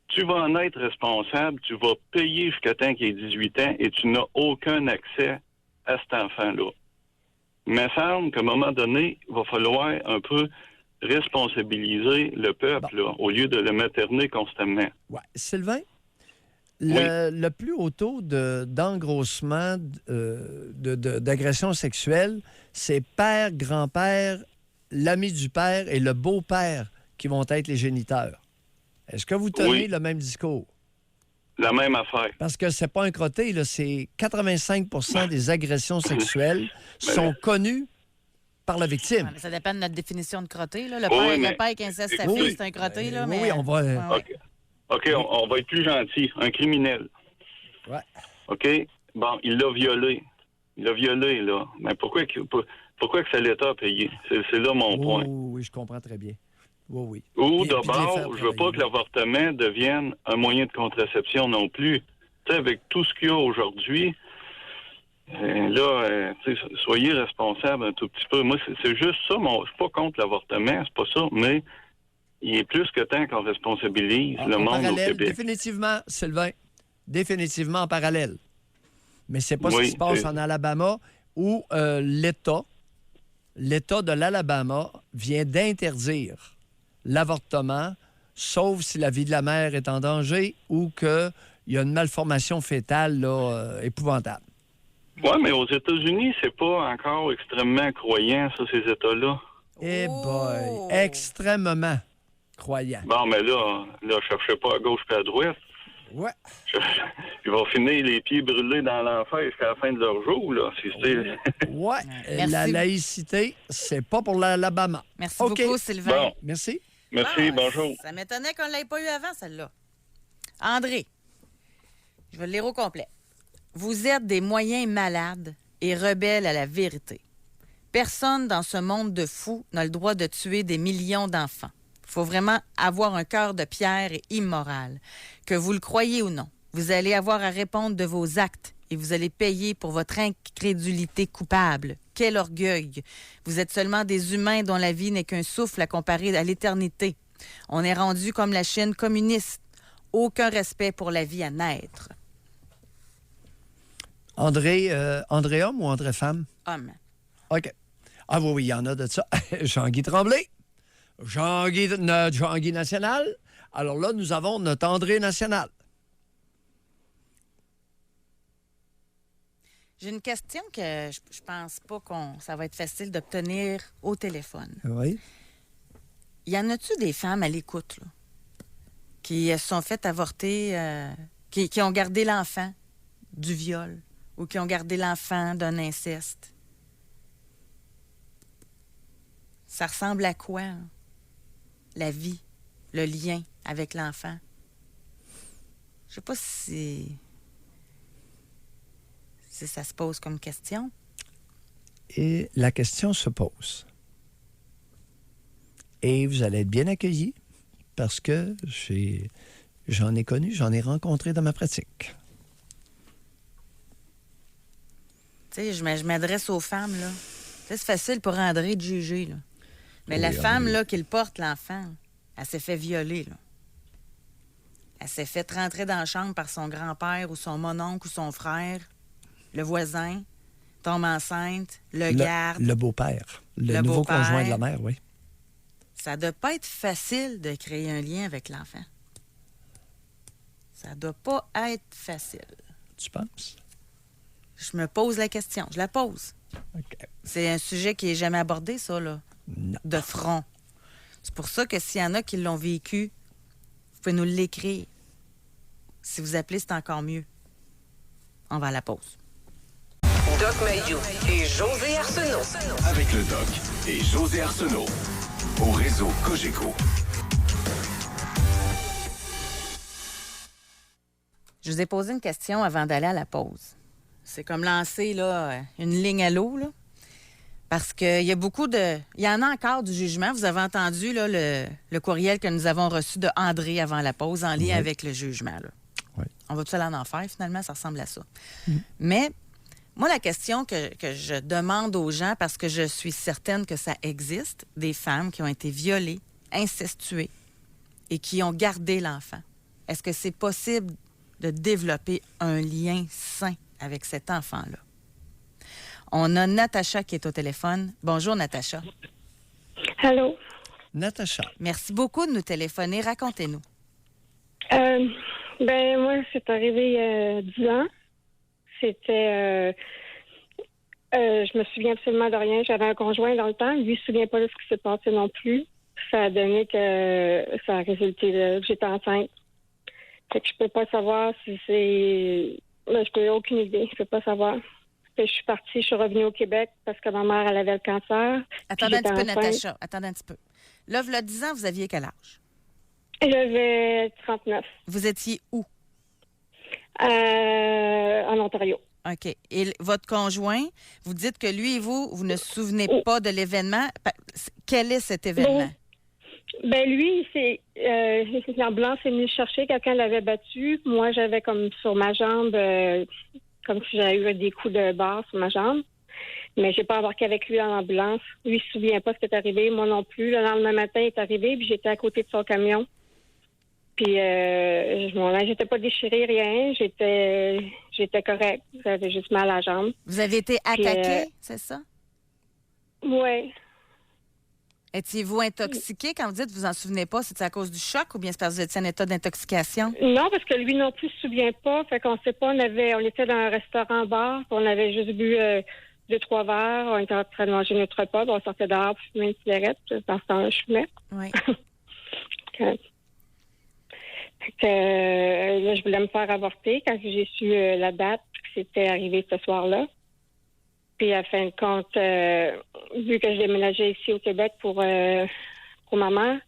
tu vas en être responsable, tu vas payer jusqu'à temps qu'il ait 18 ans et tu n'as aucun accès à cet enfant-là. Il me semble qu'à un moment donné, il va falloir un peu responsabiliser le peuple, là, au lieu de le materner constamment. Ouais. Sylvain, le plus haut taux d'engrossement d'agression sexuelle, c'est père, grand-père, l'ami du père et le beau-père qui vont être les géniteurs. Est-ce que vous tenez le même discours? La même affaire. Parce que c'est pas un crotté, là, c'est 85 des agressions sexuelles sont connues par la victime. Ouais, mais ça dépend de notre définition de crotté, là. Le père qui inceste sa Oui. fille, c'est un crotté, là, mais... Oui, on va... OK, on va être plus gentil. Un criminel. Ouais. OK? Bon, il l'a violé. Là. Mais pourquoi que c'est l'État à payer? C'est là mon point. Oui, je comprends très bien. Oui. Ou Puis de les faire d'abord, je veux pas travailler. que l'avortement devienne un moyen de contraception non plus. Tu sais, avec tout ce qu'il y a aujourd'hui, tu sais, soyez responsable un tout petit peu. Moi, c'est juste ça. Je suis pas contre l'avortement, c'est pas ça, mais il est plus que temps qu'on responsabilise le En monde au parallèle, Québec. définitivement, Sylvain, définitivement en parallèle. Mais c'est pas ce Oui, qui se passe en Alabama où l'État de l'Alabama vient d'interdire l'avortement, sauf si la vie de la mère est en danger ou qu'il y a une malformation fétale là, épouvantable. Oui, mais aux États-Unis, c'est pas encore extrêmement croyant, ça, ces États-là. Eh boy, extrêmement croyant. Bon, mais là, cherchez pas à gauche et à droite. Ouais. Ils vont finir les pieds brûlés dans l'enfer jusqu'à la fin de leur jour, là. Ouais, Merci. la laïcité, c'est pas pour l'Alabama. Merci OK. beaucoup, Sylvain. Bon, Merci. merci, bonjour. Ça m'étonnait qu'on ne l'ait pas eu avant, celle-là. André, je vais le lire au complet. Vous êtes des moyens malades et rebelles à la vérité. Personne dans ce monde de fous n'a le droit de tuer des millions d'enfants. Il faut vraiment avoir un cœur de pierre et immoral. Que vous le croyez ou non, vous allez avoir à répondre de vos actes et vous allez payer pour votre incrédulité coupable. Quel orgueil! Vous êtes seulement des humains dont la vie n'est qu'un souffle à comparer à l'éternité. On est rendu comme la Chine communiste. Aucun respect pour la vie à naître. André homme ou André femme? Homme. OK. Ah oui, il y en a de ça. Jean-Guy Tremblay. Jean-Guy National. Alors là, nous avons notre André National. J'ai une question que je pense pas ça va être facile d'obtenir au téléphone. Oui. Y en a-tu des femmes à l'écoute, là, qui se sont faites avorter, qui ont gardé l'enfant du viol ou qui ont gardé l'enfant d'un inceste? Ça ressemble à quoi, hein? La vie, le lien avec l'enfant? Je sais pas si ça se pose comme question. Et la question se pose. Et vous allez être bien accueillis parce que j'en ai connu, j'en ai rencontré dans ma pratique. Tu sais, je m'adresse aux femmes, là. Tu sais, c'est facile pour André de juger, là. Mais Oui, la femme, André. là, qui le porte, l'enfant, elle s'est fait violer, là. Elle s'est fait rentrer dans la chambre par son grand-père ou son mononcle ou son frère, le voisin, tombe enceinte, le garde. Le beau-père. Le nouveau beau-père. conjoint de la mère, oui. Ça doit pas être facile de créer un lien avec l'enfant. Ça doit pas être facile. Tu penses? Je me pose la question. Je la pose. OK. C'est un sujet qui est jamais abordé, ça, là, Non. de front. C'est pour ça que s'il y en a qui l'ont vécu, vous pouvez nous l'écrire. Si vous appelez, c'est encore mieux. On va à la pause. Doc Mayou et José Arsenault. Avec le Doc et José Arsenault. Au réseau Cogeco. Je vous ai posé une question avant d'aller à la pause. C'est comme lancer là, une ligne à l'eau, là. Parce qu'il y a beaucoup de... Il y en a encore du jugement. Vous avez entendu là, le courriel que nous avons reçu de André avant la pause en lien avec le jugement. Là. Oui. On va-tu aller en enfer, finalement? Ça ressemble à ça. Mais moi, la question que je demande aux gens, parce que je suis certaine que ça existe, des femmes qui ont été violées, incestuées et qui ont gardé l'enfant. Est-ce que c'est possible de développer un lien sain avec cet enfant-là? On a Natacha qui est au téléphone. Bonjour, Natacha. Allô? Natacha. Merci beaucoup de nous téléphoner. Racontez-nous. Moi, c'est arrivé il y a 10 ans. C'était... je me souviens absolument de rien. J'avais un conjoint dans le temps. Lui, il ne se souvient pas de ce qui s'est passé non plus. Ça a donné que ça a résulté que j'étais enceinte. Fait que je peux pas savoir si c'est... je peux aucune idée. Je peux pas savoir. Je suis partie, je suis revenue au Québec parce que ma mère, elle avait le cancer. Attendez un petit peu, enceinte. Natacha. Attendez un petit peu. Là, vous 10 ans, vous aviez quel âge? J'avais 39. Vous étiez où? En Ontario. OK. Et votre conjoint, vous dites que lui et vous ne souvenez pas de l'événement. Quel est cet événement? Lui, c'est l'ambulance est venue le chercher. Quelqu'un l'avait battu. Moi, j'avais comme sur ma jambe, comme si j'avais eu des coups de barre sur ma jambe. Mais j'ai pas embarqué avec lui dans l'ambulance. Lui, il se souvient pas ce qui est arrivé. Moi non plus. Le lendemain matin, il est arrivé, puis j'étais à côté de son camion. Puis, j'étais pas déchirée, rien. J'étais correcte. J'avais juste mal à la jambe. Vous avez été attaqué, c'est ça? Oui. Étiez-vous intoxiqué? Quand vous dites que vous en souvenez pas, c'est à cause du choc ou bien c'est parce que vous étiez en état d'intoxication? Non, parce que lui non plus se souvient pas. Fait qu'on sait pas, on était dans un restaurant-bar, on avait juste bu 2-3 verres, on était en train de manger notre repas, puis on sortait dehors pour fumer une cigarette, dans ce temps-là, je fumais. Oui. Fait que là, je voulais me faire avorter quand j'ai su la date, que c'était arrivé ce soir-là. Puis, à fin de compte, vu que je déménageais ici au Québec pour ma mère,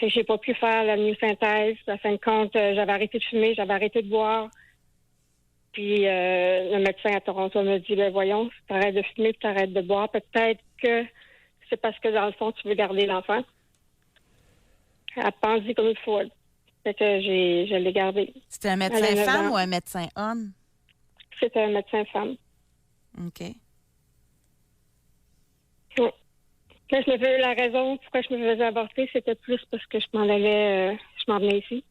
j'ai pas pu faire la synthèse. À fin de compte, j'avais arrêté de fumer, j'avais arrêté de boire. Puis, le médecin à Toronto me dit, voyons, si t'arrêtes de fumer, tu t'arrêtes de boire, peut-être que c'est parce que, dans le fond, tu veux garder l'enfant. Elle pense comme il faut. Fait que je l'ai gardé. C'était un médecin femme ou un médecin homme? C'était un médecin femme. OK. Oui. Là, la raison pourquoi je me faisais avorter, c'était plus parce que je m'en venais ici,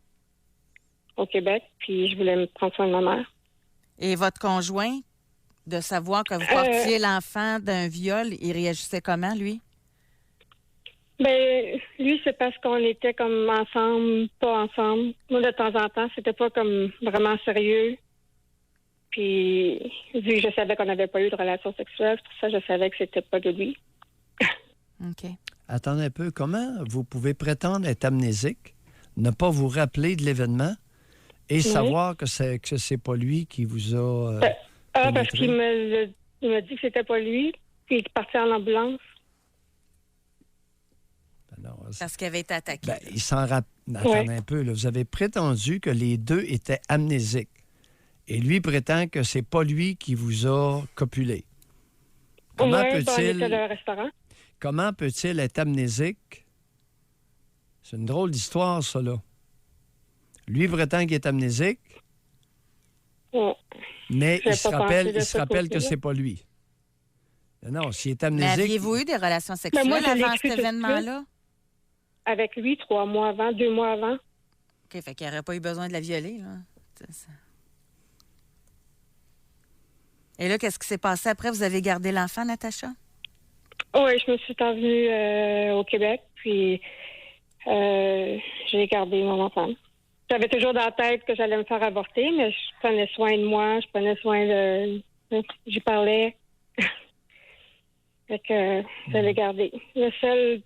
au Québec, puis je voulais me prendre soin de ma mère. Et votre conjoint, de savoir que vous portiez l'enfant d'un viol, il réagissait comment, lui? Lui, c'est parce qu'on était comme ensemble, pas ensemble. Moi, de temps en temps, c'était pas comme vraiment sérieux. Puis, vu que je savais qu'on n'avait pas eu de relation sexuelle, c'est pour ça que je savais que c'était pas de lui. OK. Attendez un peu. Comment vous pouvez prétendre être amnésique, ne pas vous rappeler de l'événement et savoir que c'est pas lui qui vous a parce pénétré? qu'il m'a dit que c'était pas lui, puis il est parti en ambulance. Ben non, Parce qu'il avait été attaqué. ben, il s'en rappelle. Attendez un peu. Là. Vous avez prétendu que les deux étaient amnésiques. Et lui prétend que c'est pas lui qui vous a copulé. Comment On était peut-il... dans un restaurant. Comment peut-il être amnésique? C'est une drôle d'histoire, ça, là. Lui prétend qu'il est amnésique, Ouais. mais J'ai il se pas rappelle, pensé de il se ce rappelle que côté-là. c'est pas lui. Non, s'il est Mais amnésique... aviez-vous eu des relations sexuelles moi, je l'ai avant cru cet tout de événement-là? Avec lui, 3 mois avant, 2 mois avant. OK, fait qu'il n'aurait pas eu besoin de la violer, là. C'est ça. Et là, qu'est-ce qui s'est passé après? Vous avez gardé l'enfant, Natacha? Oui, je me suis envenue au Québec, puis j'ai gardé mon enfant. J'avais toujours dans la tête que j'allais me faire avorter, mais je prenais soin de moi, je prenais soin de... J'y parlais. Fait que je l'ai gardé. La seule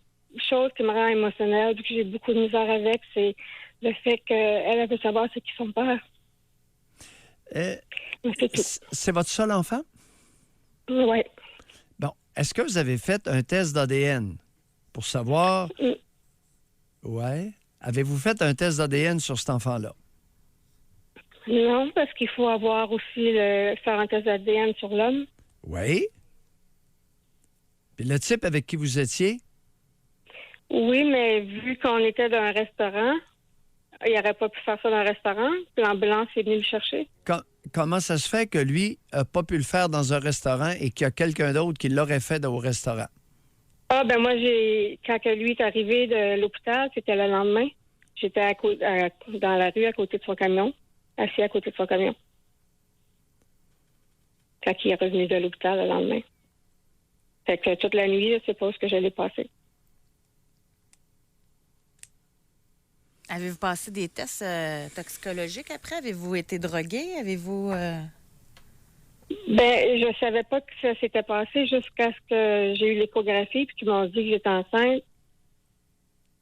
chose qui me rend émotionnelle, vu que j'ai beaucoup de misère avec, c'est le fait qu'elle veut savoir c'est qui son père. C'est tout. C'est votre seul enfant? Oui. Bon. Est-ce que vous avez fait un test d'ADN pour savoir... Ouais. Avez-vous fait un test d'ADN sur cet enfant-là? Non, parce qu'il faut avoir aussi faire un test d'ADN sur l'homme. Oui. Puis le type avec qui vous étiez? Oui, mais vu qu'on était dans un restaurant, il n'aurait pas pu faire ça dans un restaurant. Puis l'ambulance est venue le chercher. Comment ça se fait que lui n'a pas pu le faire dans un restaurant et qu'il y a quelqu'un d'autre qui l'aurait fait au restaurant? Ah, ben moi, quand que lui est arrivé de l'hôpital, c'était le lendemain. J'étais dans la rue à côté de son camion, assis à côté de son camion. Quand il est revenu de l'hôpital le lendemain. Fait que toute la nuit, je sais pas où que j'allais passer. Avez-vous passé des tests toxicologiques après? Avez-vous été drogué? Avez-vous... Ben, je savais pas que ça s'était passé jusqu'à ce que j'ai eu l'échographie puis qu'ils m'ont dit que j'étais enceinte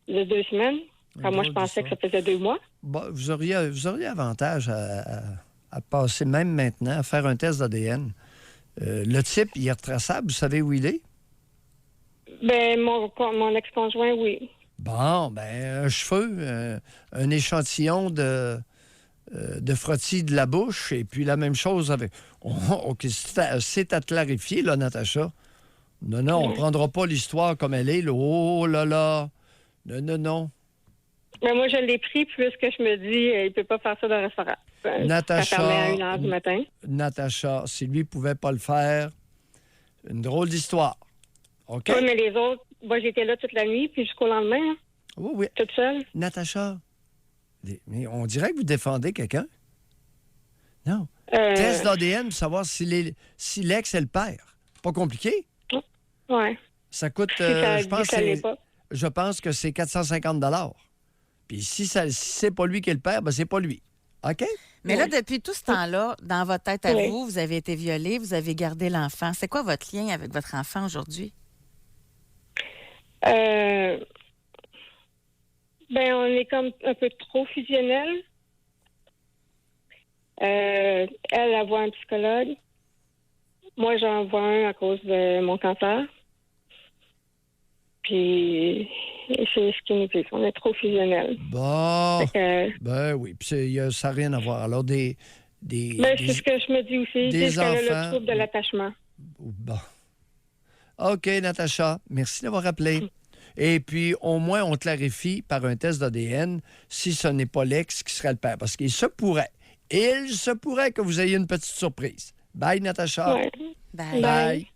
de 2 semaines. Quand moi, je pensais que ça faisait 2 mois. Bon, vous auriez avantage à passer, même maintenant, à faire un test d'ADN. Le type, il est retraçable. Vous savez où il est? Ben, mon ex-conjoint, oui. Bon, ben un cheveu, un échantillon de frottis de la bouche, et puis la même chose avec... OK, c'est à clarifier, là, Natacha. Non, on ne prendra pas l'histoire comme elle est, là. Oh là là! Non. Mais moi, je l'ai pris puisque je me dis, il ne peut pas faire ça dans un restaurant. Natacha, ça fermait à 1h du matin. Natacha, si lui ne pouvait pas le faire, une drôle d'histoire. OK? Oui, mais les autres, moi, j'étais là toute la nuit, puis jusqu'au lendemain, hein, Oui. toute seule. Natacha, mais on dirait que vous défendez quelqu'un. Non. Test d'ADN pour savoir si l'ex est le père. Pas compliqué. Oui. Ça coûte, je pense que c'est 450 $. Puis si c'est pas lui qui est le père, ben c'est pas lui. OK? Mais là, depuis tout ce temps-là, dans votre tête à vous avez été violée, vous avez gardé l'enfant. C'est quoi votre lien avec votre enfant aujourd'hui? Ben, on est comme un peu trop fusionnels. Elle voit un psychologue. Moi, j'en vois un à cause de mon cancer. Puis, c'est ce qui nous dit. On est trop fusionnels. Bon. Ben oui. Puis ça n'a rien à voir. Alors, c'est ce que je me dis aussi. Ils disent qu'elle a le trouble de l'attachement. Bon. OK, Natacha. Merci d'avoir appelé. Et puis, au moins, on clarifie par un test d'ADN si ce n'est pas l'ex qui serait le père. Parce qu'il se pourrait que vous ayez une petite surprise. Bye, Natacha. Ouais. Bye.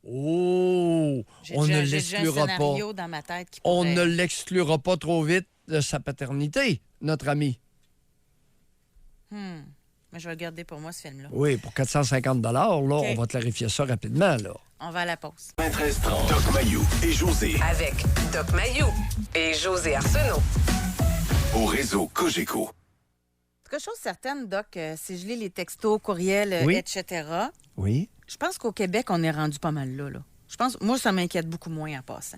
Oh! On ne l'exclura pas. Dans ma tête qui On pourrait... ne l'exclura pas trop vite de sa paternité, notre ami. Mais je vais le garder pour moi, ce film-là. Oui, pour 450 $, là, on va clarifier ça rapidement, là. On va à la pause. 13h30. Doc Mayou et José. Avec Doc Mayou et José Arsenault. Au réseau Cogeco. quelque chose certaine, Doc, si je lis les textos, courriels, Oui. etc., Oui. je pense qu'au Québec, on est rendu pas mal là. Moi, ça m'inquiète beaucoup moins en passant.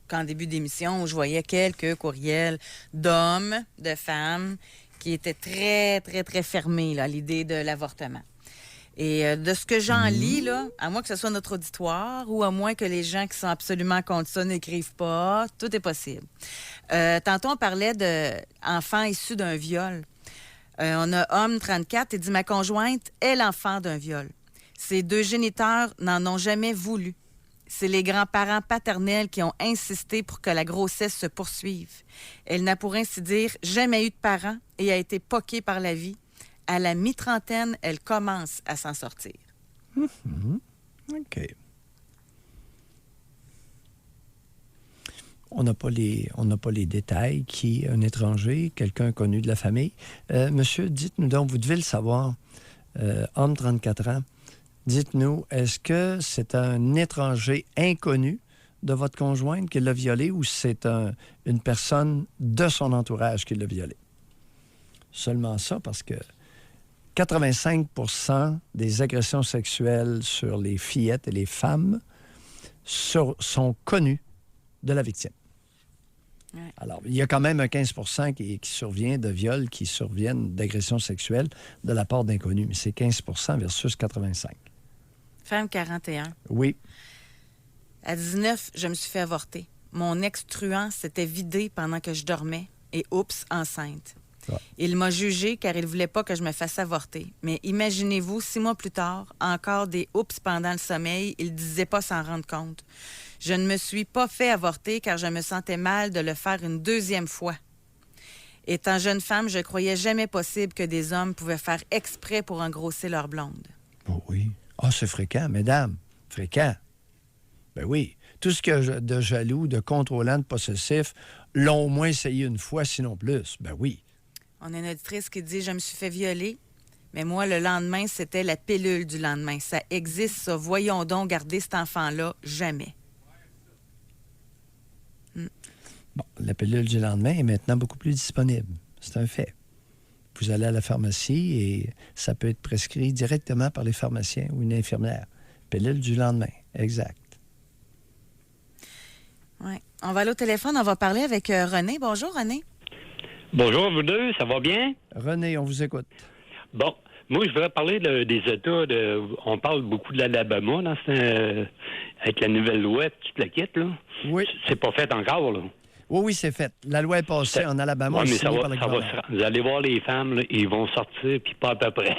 Qu'en début d'émission, où je voyais quelques courriels d'hommes, de femmes, qui étaient très, très, très fermés là, à l'idée de l'avortement. Et de ce que j'en lis, là, à moins que ce soit notre auditoire ou à moins que les gens qui sont absolument contre ça n'écrivent pas, tout est possible. Tantôt, on parlait d'enfants issus d'un viol. On a homme 34 et dit « Ma conjointe est l'enfant d'un viol. Ses deux géniteurs n'en ont jamais voulu. C'est les grands-parents paternels qui ont insisté pour que la grossesse se poursuive. Elle n'a pour ainsi dire jamais eu de parents et a été poquée par la vie. À la mi-trentaine, elle commence à s'en sortir. » OK. On n'a pas les détails. Qui est un étranger, quelqu'un connu de la famille? Monsieur, dites-nous donc, vous devez le savoir, homme 34 ans, dites-nous, est-ce que c'est un étranger inconnu de votre conjointe qui l'a violé ou c'est une personne de son entourage qui l'a violé? Seulement ça, parce que 85% des agressions sexuelles sur les fillettes et les femmes sont connues de la victime. Ouais. Alors, il y a quand même un 15% qui survient de viols, qui surviennent d'agressions sexuelles de la part d'inconnus, mais c'est 15% versus 85%. Femme 41. Oui. À 19, je me suis fait avorter. Mon ex-truand s'était vidé pendant que je dormais et oups, enceinte. Ah. Il m'a jugée car il voulait pas que je me fasse avorter. Mais imaginez-vous, 6 mois plus tard, encore des oups pendant le sommeil, il disait pas s'en rendre compte. Je ne me suis pas fait avorter car je me sentais mal de le faire une deuxième fois. Étant jeune femme, je croyais jamais possible que des hommes pouvaient faire exprès pour engrosser leur blonde. Oh oui. Ah, c'est fréquent, mesdames. Fréquent. Ben oui. Tout ce qu'il y a de jaloux, de contrôlant, de possessif, l'ont au moins essayé une fois, sinon plus. Ben oui. On a une auditrice qui dit « Je me suis fait violer, mais moi, le lendemain, c'était la pilule du lendemain. Ça existe, ça. Voyons donc garder cet enfant-là. Jamais. » Bon, la pilule du lendemain est maintenant beaucoup plus disponible. C'est un fait. Vous allez à la pharmacie et ça peut être prescrit directement par les pharmaciens ou une infirmière. Pilule du lendemain, exact. Oui. On va aller au téléphone, on va parler avec René. Bonjour, René. Bonjour, vous deux, ça va bien? René, on vous écoute. Bon, moi, je voudrais parler des États. On parle beaucoup de l'Alabama avec la nouvelle loi, toute la kit, là. Oui. C'est pas fait encore, là. Oui, c'est fait. La loi est passée en Alabama. Oui, mais signée par le gouvernement. vous allez voir les femmes, là, ils vont sortir, puis pas à peu près.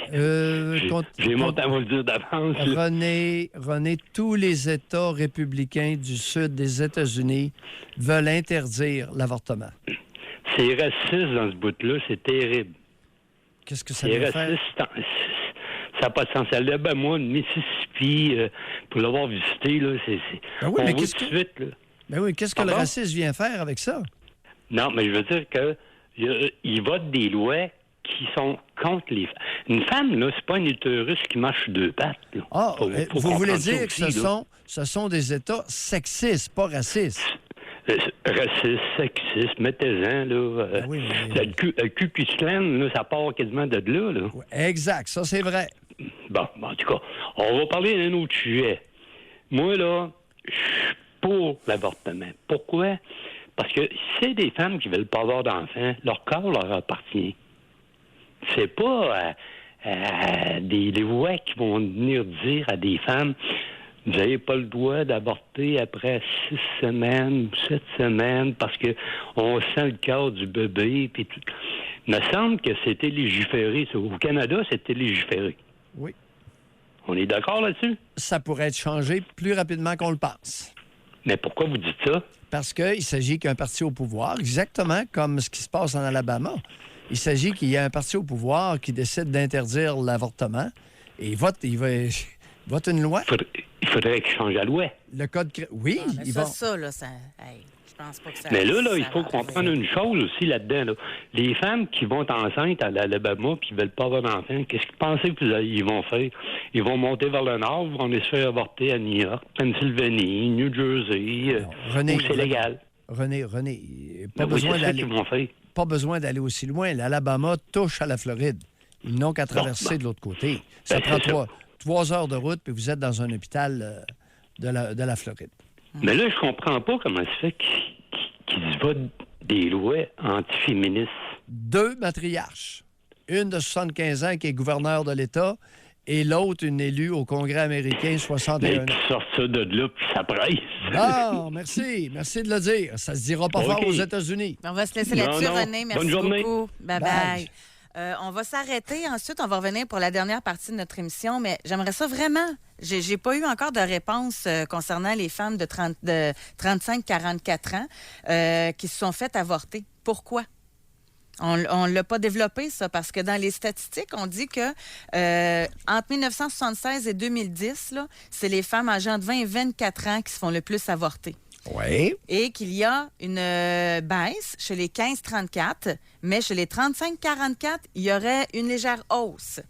J'ai mon temps à vous le dire d'avance. René, tous les États républicains du sud des États-Unis veulent interdire l'avortement. C'est raciste dans ce bout-là, c'est terrible. Qu'est-ce que ça C'est veut faire? raciste. Ça n'a pas de sens. Moi, le Mississippi, pour l'avoir visité, là, Ben oui, on mais voit qu'est-ce tout de que... suite, là. Ben oui, qu'est-ce que le Pardon? racisme vient faire avec ça? Non, mais je veux dire que ils votent des lois qui sont contre les femmes. Une femme, là, c'est pas un utérus qui marche sur deux pattes. Là. Ah, Faut vous voulez comprendre ça dire que aussi, ce sont des États sexistes, pas racistes? Raciste, sexiste, mettez-en, là. Ben oui, mais... Le Ku Klux Klan, là, ça part quasiment de là. Ouais, exact, ça c'est vrai. Bon, en tout cas, on va parler d'un autre sujet. Moi, là, je suis pour l'avortement. Pourquoi? Parce que si c'est des femmes qui veulent pas avoir d'enfants, leur corps leur appartient. C'est pas des lois qui vont venir dire à des femmes vous n'avez pas le droit d'avorter après 6 semaines ou 7 semaines parce que on sent le corps du bébé puis tout. Il me semble que c'était légiféré. Au Canada, c'était légiféré. Oui. On est d'accord là-dessus? Ça pourrait être changé plus rapidement qu'on le pense. Mais pourquoi vous dites ça? Parce qu'il s'agit qu'un parti au pouvoir, exactement comme ce qui se passe en Alabama. Il s'agit qu'il y ait un parti au pouvoir qui décide d'interdire l'avortement et il vote une loi. Il faudrait qu'il change la loi. Le code... Oui, Mais il ça, va... ça, là, ça... Hey, je pense pas que ça... Mais là, ça il faut va comprendre arriver. une chose aussi là-dedans. Là. Les femmes qui vont enceintes à l'Alabama puis qui veulent pas avoir d'enfants, qu'est-ce que vous pensez qu'ils vont faire? Ils vont monter vers le nord, ils vont aller se faire avorter à New York, Pennsylvanie, New Jersey, Non, René, où c'est légal. René, pas Mais oui, besoin c'est ça d'aller... qu'ils vont faire. pas besoin d'aller aussi loin. L'Alabama touche à la Floride. Ils n'ont qu'à traverser de l'autre côté. Ça prend 3 heures de route, puis vous êtes dans un hôpital de la Floride. Mais là, je comprends pas comment ça fait qu'ils se votent des lois antiféministes. 2 matriarches. Une de 75 ans qui est gouverneure de l'État et l'autre, une élue au Congrès américain, 61 ans. Qui sortent ça de là, puis ça presse. Bon, merci. Merci de le dire. Ça se dira pas fort aux États-Unis. On va se laisser là-dessus, Non. René. Merci Bonne journée. beaucoup. Bye-bye. Bye. On va s'arrêter. Ensuite, on va revenir pour la dernière partie de notre émission. Mais j'aimerais ça vraiment. J'ai pas eu encore de réponse concernant les femmes de 35-44 ans qui se sont faites avorter. Pourquoi? On ne l'a pas développé, ça, parce que dans les statistiques, on dit que entre 1976 et 2010, là, c'est les femmes âgées entre 20 et 24 ans qui se font le plus avorter. Oui. Et qu'il y a une baisse chez les 15-34, mais chez les 35-44, il y aurait une légère hausse.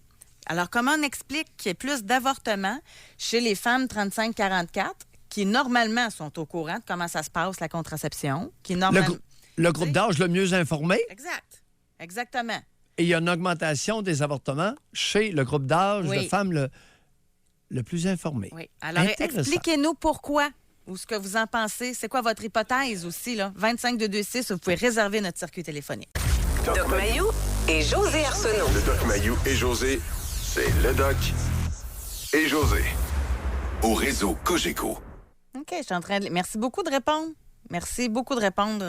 Alors, comment on explique qu'il y ait plus d'avortements chez les femmes 35-44 qui, normalement, sont au courant de comment ça se passe, la contraception, qui, normalement... Le groupe d'âge le mieux informé. Exact. Exactement. Et il y a une augmentation des avortements chez le groupe d'âge de femmes le plus informé. Oui. Alors, expliquez-nous pourquoi ou ce que vous en pensez. C'est quoi votre hypothèse aussi, là? 25-226, vous pouvez réserver notre circuit téléphonique. Doc Mayou et José Arsenault. Le Doc Mayou et José, c'est le Doc et José. Au réseau Cogeco. OK, je suis en train de... Merci beaucoup de répondre. Merci beaucoup de répondre,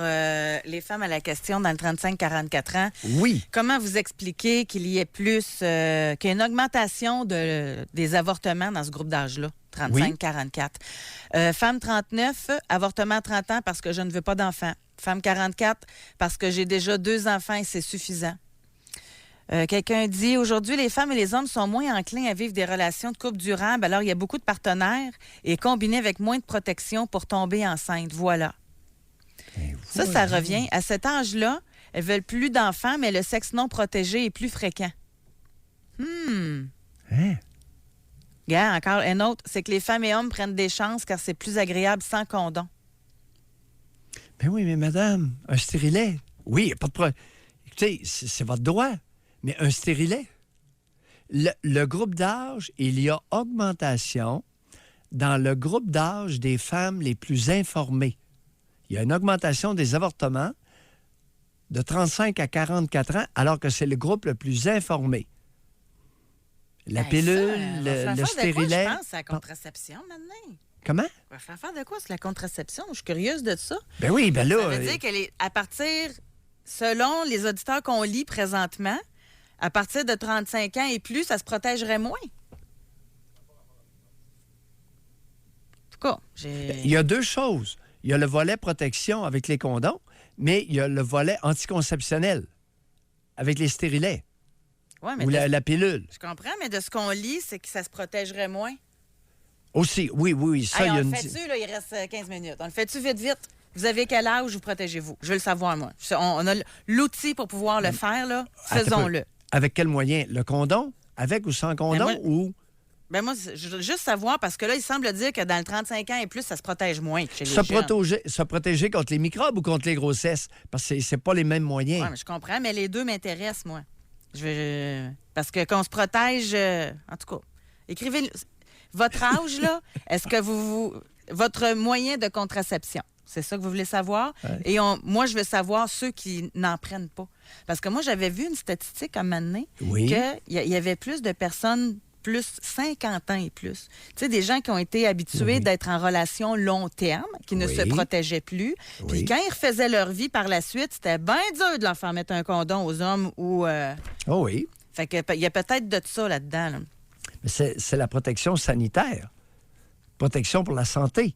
les femmes, à la question dans le 35-44 ans. Oui. Comment vous expliquez qu'il y ait plus, qu'il y ait une augmentation des avortements dans ce groupe d'âge-là, 35-44? Femme 39, avortement à 30 ans parce que je ne veux pas d'enfants. Femme 44, parce que j'ai déjà 2 enfants et c'est suffisant. Quelqu'un dit, aujourd'hui, les femmes et les hommes sont moins enclins à vivre des relations de couple durables, alors il y a beaucoup de partenaires et combinés avec moins de protection pour tomber enceinte. Voilà. Ça revient. À cet âge-là, elles veulent plus d'enfants, mais le sexe non protégé est plus fréquent. Hein? Regarde, encore une autre, c'est que les femmes et hommes prennent des chances car c'est plus agréable sans condom. Ben oui, mais madame, un stérilet. Oui, pas de problème. Écoutez, c'est votre droit, mais un stérilet. Le groupe d'âge, il y a augmentation dans le groupe d'âge des femmes les plus informées. Il y a une augmentation des avortements de 35 à 44 ans, alors que c'est le groupe le plus informé. La pilule, le stérilet... Je pense à la contraception maintenant. Comment? On va faire de quoi? C'est la contraception. Je suis curieuse de ça. Ben oui, ben là... Ça veut dire qu'à partir, selon les auditeurs qu'on lit présentement, à partir de 35 ans et plus, ça se protégerait moins. En tout cas, il y a 2 choses. Il y a le volet protection avec les condoms, mais il y a le volet anticonceptionnel avec les stérilets. Ouais, mais ou la pilule. Je comprends, mais de ce qu'on lit, c'est que ça se protégerait moins. Aussi, oui. Ça, Hey, il y a on une... le fait-tu, là, il reste 15 minutes. On le fait-tu vite? Vous avez quel âge vous protégez-vous? Je veux le savoir, moi. On a l'outil pour pouvoir le faire, là. Faisons-le. Avec quel moyen? Le condom? Avec ou sans condom? Moi, je veux juste savoir, parce que là, il semble dire que dans le 35 ans et plus, ça se protège moins chez les se protéger contre les microbes ou contre les grossesses? Parce que c'est pas les mêmes moyens. Oui, mais je comprends, mais les deux m'intéressent, moi. Parce que qu'on se protège... En tout cas, écrivez... Votre âge, là, est-ce que votre moyen de contraception, c'est ça que vous voulez savoir? Ouais. Et moi, je veux savoir ceux qui n'en prennent pas. Parce que moi, j'avais vu une statistique à un moment donné qu'il y avait plus de personnes plus 50 ans et plus. Tu sais, des gens qui ont été habitués d'être en relation long terme, qui ne se protégeaient plus. Puis quand ils refaisaient leur vie par la suite, c'était bien dur de leur faire mettre un condom aux hommes ou... Oh oui. Fait que il y a peut-être de ça là-dedans. Là. Mais c'est la protection sanitaire. Protection pour la santé.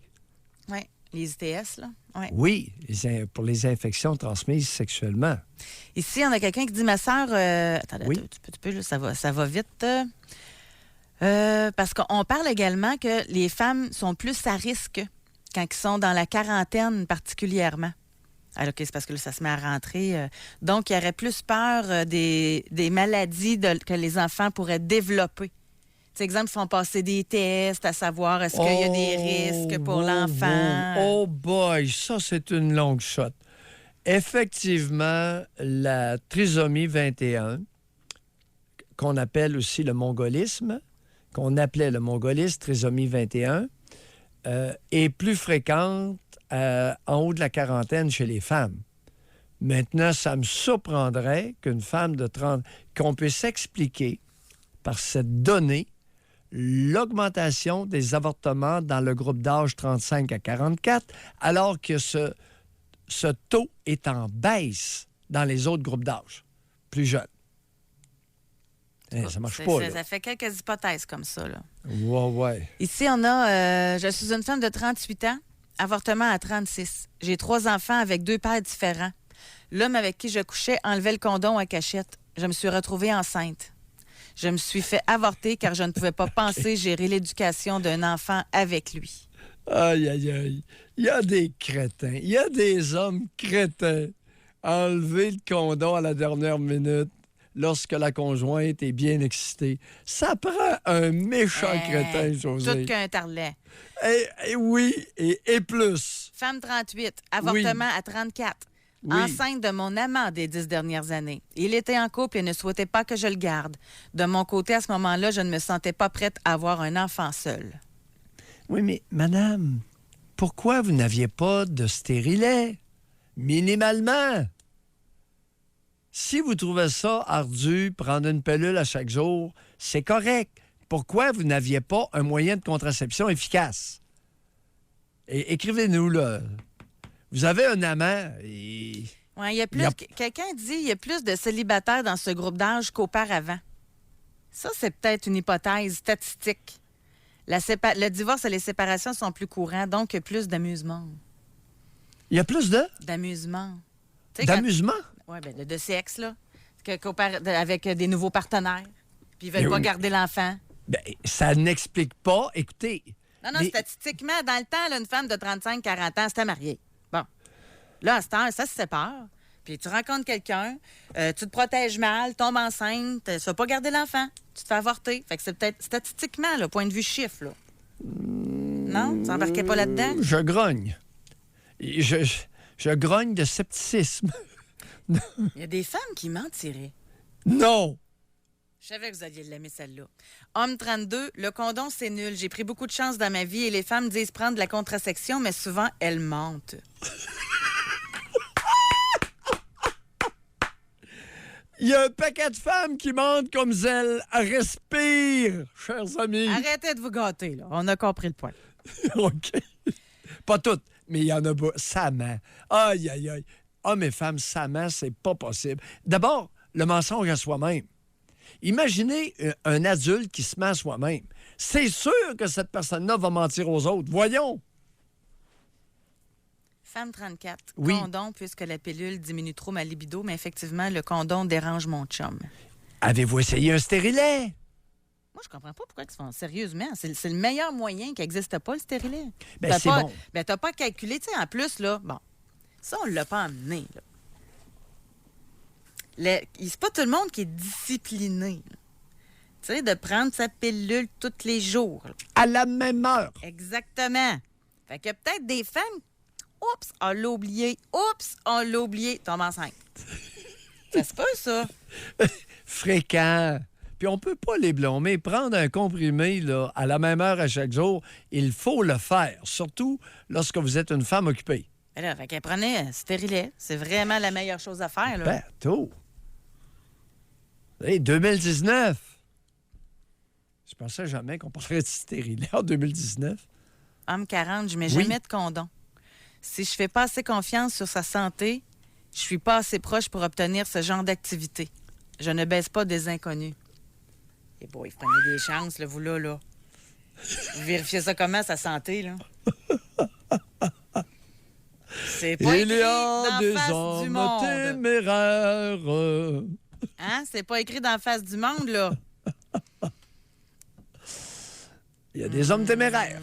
Oui, les ITS, là. Ouais. Oui, pour les infections transmises sexuellement. Ici, on a quelqu'un qui dit, ma sœur... attendez, tu peux, là, ça va vite. Parce qu'on parle également que les femmes sont plus à risque quand ils sont dans la quarantaine particulièrement. Alors, OK, c'est parce que là, ça se met à rentrer. Donc, il y aurait plus peur des maladies que les enfants pourraient développer. Tu sais, exemple, ils font passer des tests à savoir est-ce qu'il y a des risques pour l'enfant. Oh boy, ça, c'est une longue shot. Effectivement, la trisomie 21, qu'on appelle aussi le mongolisme, qu'on appelait le mongolisme, trisomie 21, est plus fréquente en haut de la quarantaine chez les femmes. Maintenant, ça me surprendrait qu'une femme de 30... qu'on puisse expliquer par cette donnée l'augmentation des avortements dans le groupe d'âge 35 à 44, alors que ce taux est en baisse dans les autres groupes d'âge plus jeunes. Ça marche pas, là. Ça fait quelques hypothèses comme ça, là. Ouais. Ici, on a... je suis une femme de 38 ans, avortement à 36. J'ai 3 enfants avec 2 pères différents. L'homme avec qui je couchais enlevait le condom à cachette. Je me suis retrouvée enceinte. Je me suis fait avorter car je ne pouvais pas penser gérer l'éducation d'un enfant avec lui. Aïe. Il y a des crétins. Il y a des hommes crétins. Enlever le condom à la dernière minute lorsque la conjointe est bien excitée. Ça prend un méchant crétin, José. Tout qu'un tarlet. Oui, et plus. Femme 38, avortement à 34. Oui. Enceinte de mon amant des 10 dernières années. Il était en couple et ne souhaitait pas que je le garde. De mon côté, à ce moment-là, je ne me sentais pas prête à avoir un enfant seul. Oui, mais madame, pourquoi vous n'aviez pas de stérilet? Minimalement. Si vous trouvez ça ardu, prendre une pilule à chaque jour, c'est correct. Pourquoi vous n'aviez pas un moyen de contraception efficace? Et écrivez-nous, là. Vous avez un amant et... Oui, il y a plus... Quelqu'un dit qu'il y a plus de célibataires dans ce groupe d'âge qu'auparavant. Ça, c'est peut-être une hypothèse statistique. Le divorce et les séparations sont plus courants, donc il y a plus d'amusement. Il y a plus de? D'amusement. D'amusement? Oui, bien, de sexe, là. Avec des nouveaux partenaires. Puis ils veulent pas garder l'enfant. Bien, ça n'explique pas. Écoutez... Non, statistiquement, dans le temps, là, une femme de 35-40 ans, c'était mariée. Bon. Là, à cette heure, ça se sépare. Puis tu rencontres quelqu'un, tu te protèges mal, tombes enceinte, tu ne vas pas garder l'enfant. Tu te fais avorter. Fait que c'est peut-être statistiquement, là, point de vue chiffre, là. Non? Tu n'embarquais pas là-dedans? Je grogne. Je grogne de scepticisme. Il y a des femmes qui mentiraient. Non! Je savais que vous alliez l'aimer, celle-là. Homme 32, le condom, c'est nul. J'ai pris beaucoup de chance dans ma vie et les femmes disent prendre de la contraception, mais souvent, elles mentent. Il y a un paquet de femmes qui mentent comme elles. Respire, chers amis. Arrêtez de vous gâter, là. On a compris le point. OK. Pas toutes, mais il y en a pas. Ça ment. Aïe. Hommes et femmes, ça ment, c'est pas possible. D'abord, le mensonge à soi-même. Imaginez un adulte qui se ment à soi-même. C'est sûr que cette personne-là va mentir aux autres. Voyons. Femme 34. Oui. Condom, puisque la pilule diminue trop ma libido, mais effectivement, le condom dérange mon chum. Avez-vous essayé un stérilet? Moi, je comprends pas pourquoi ils se font sérieusement. C'est le meilleur moyen qui n'existe pas, le stérilet. Ben, c'est bon. Ben, t'as pas calculé, tu sais, en plus, là, bon, ça, on l'a pas amené, là. C'est pas tout le monde qui est discipliné. Tu sais, de prendre sa pilule tous les jours. Là. À la même heure. Exactement. Fait qu'il y a peut-être des femmes... Oups, on l'a oublié. Oups, on l'a oublié. Tombe enceinte. Ça se peut, ça. Fréquent. Puis on peut pas les blâmer. Prendre un comprimé là, à la même heure à chaque jour, il faut le faire. Surtout lorsque vous êtes une femme occupée. Ben là, fait qu'elle prenait un stérilet. C'est vraiment la meilleure chose à faire, là. Bateau. Hey, 2019. Je pensais jamais qu'on parlerait de stérilet en 2019. Homme 40, je mets jamais de condom. Si je fais pas assez confiance sur sa santé, je suis pas assez proche pour obtenir ce genre d'activité. Je ne baisse pas des inconnus. Et bon, il prenait des chances, là, vous là. Vous vérifiez ça comment, sa santé, là? C'est pas Il y écrit a dans des face du hommes monde. téméraires. Hein? C'est pas écrit dans la face du monde, là. Il y a des hommes téméraires.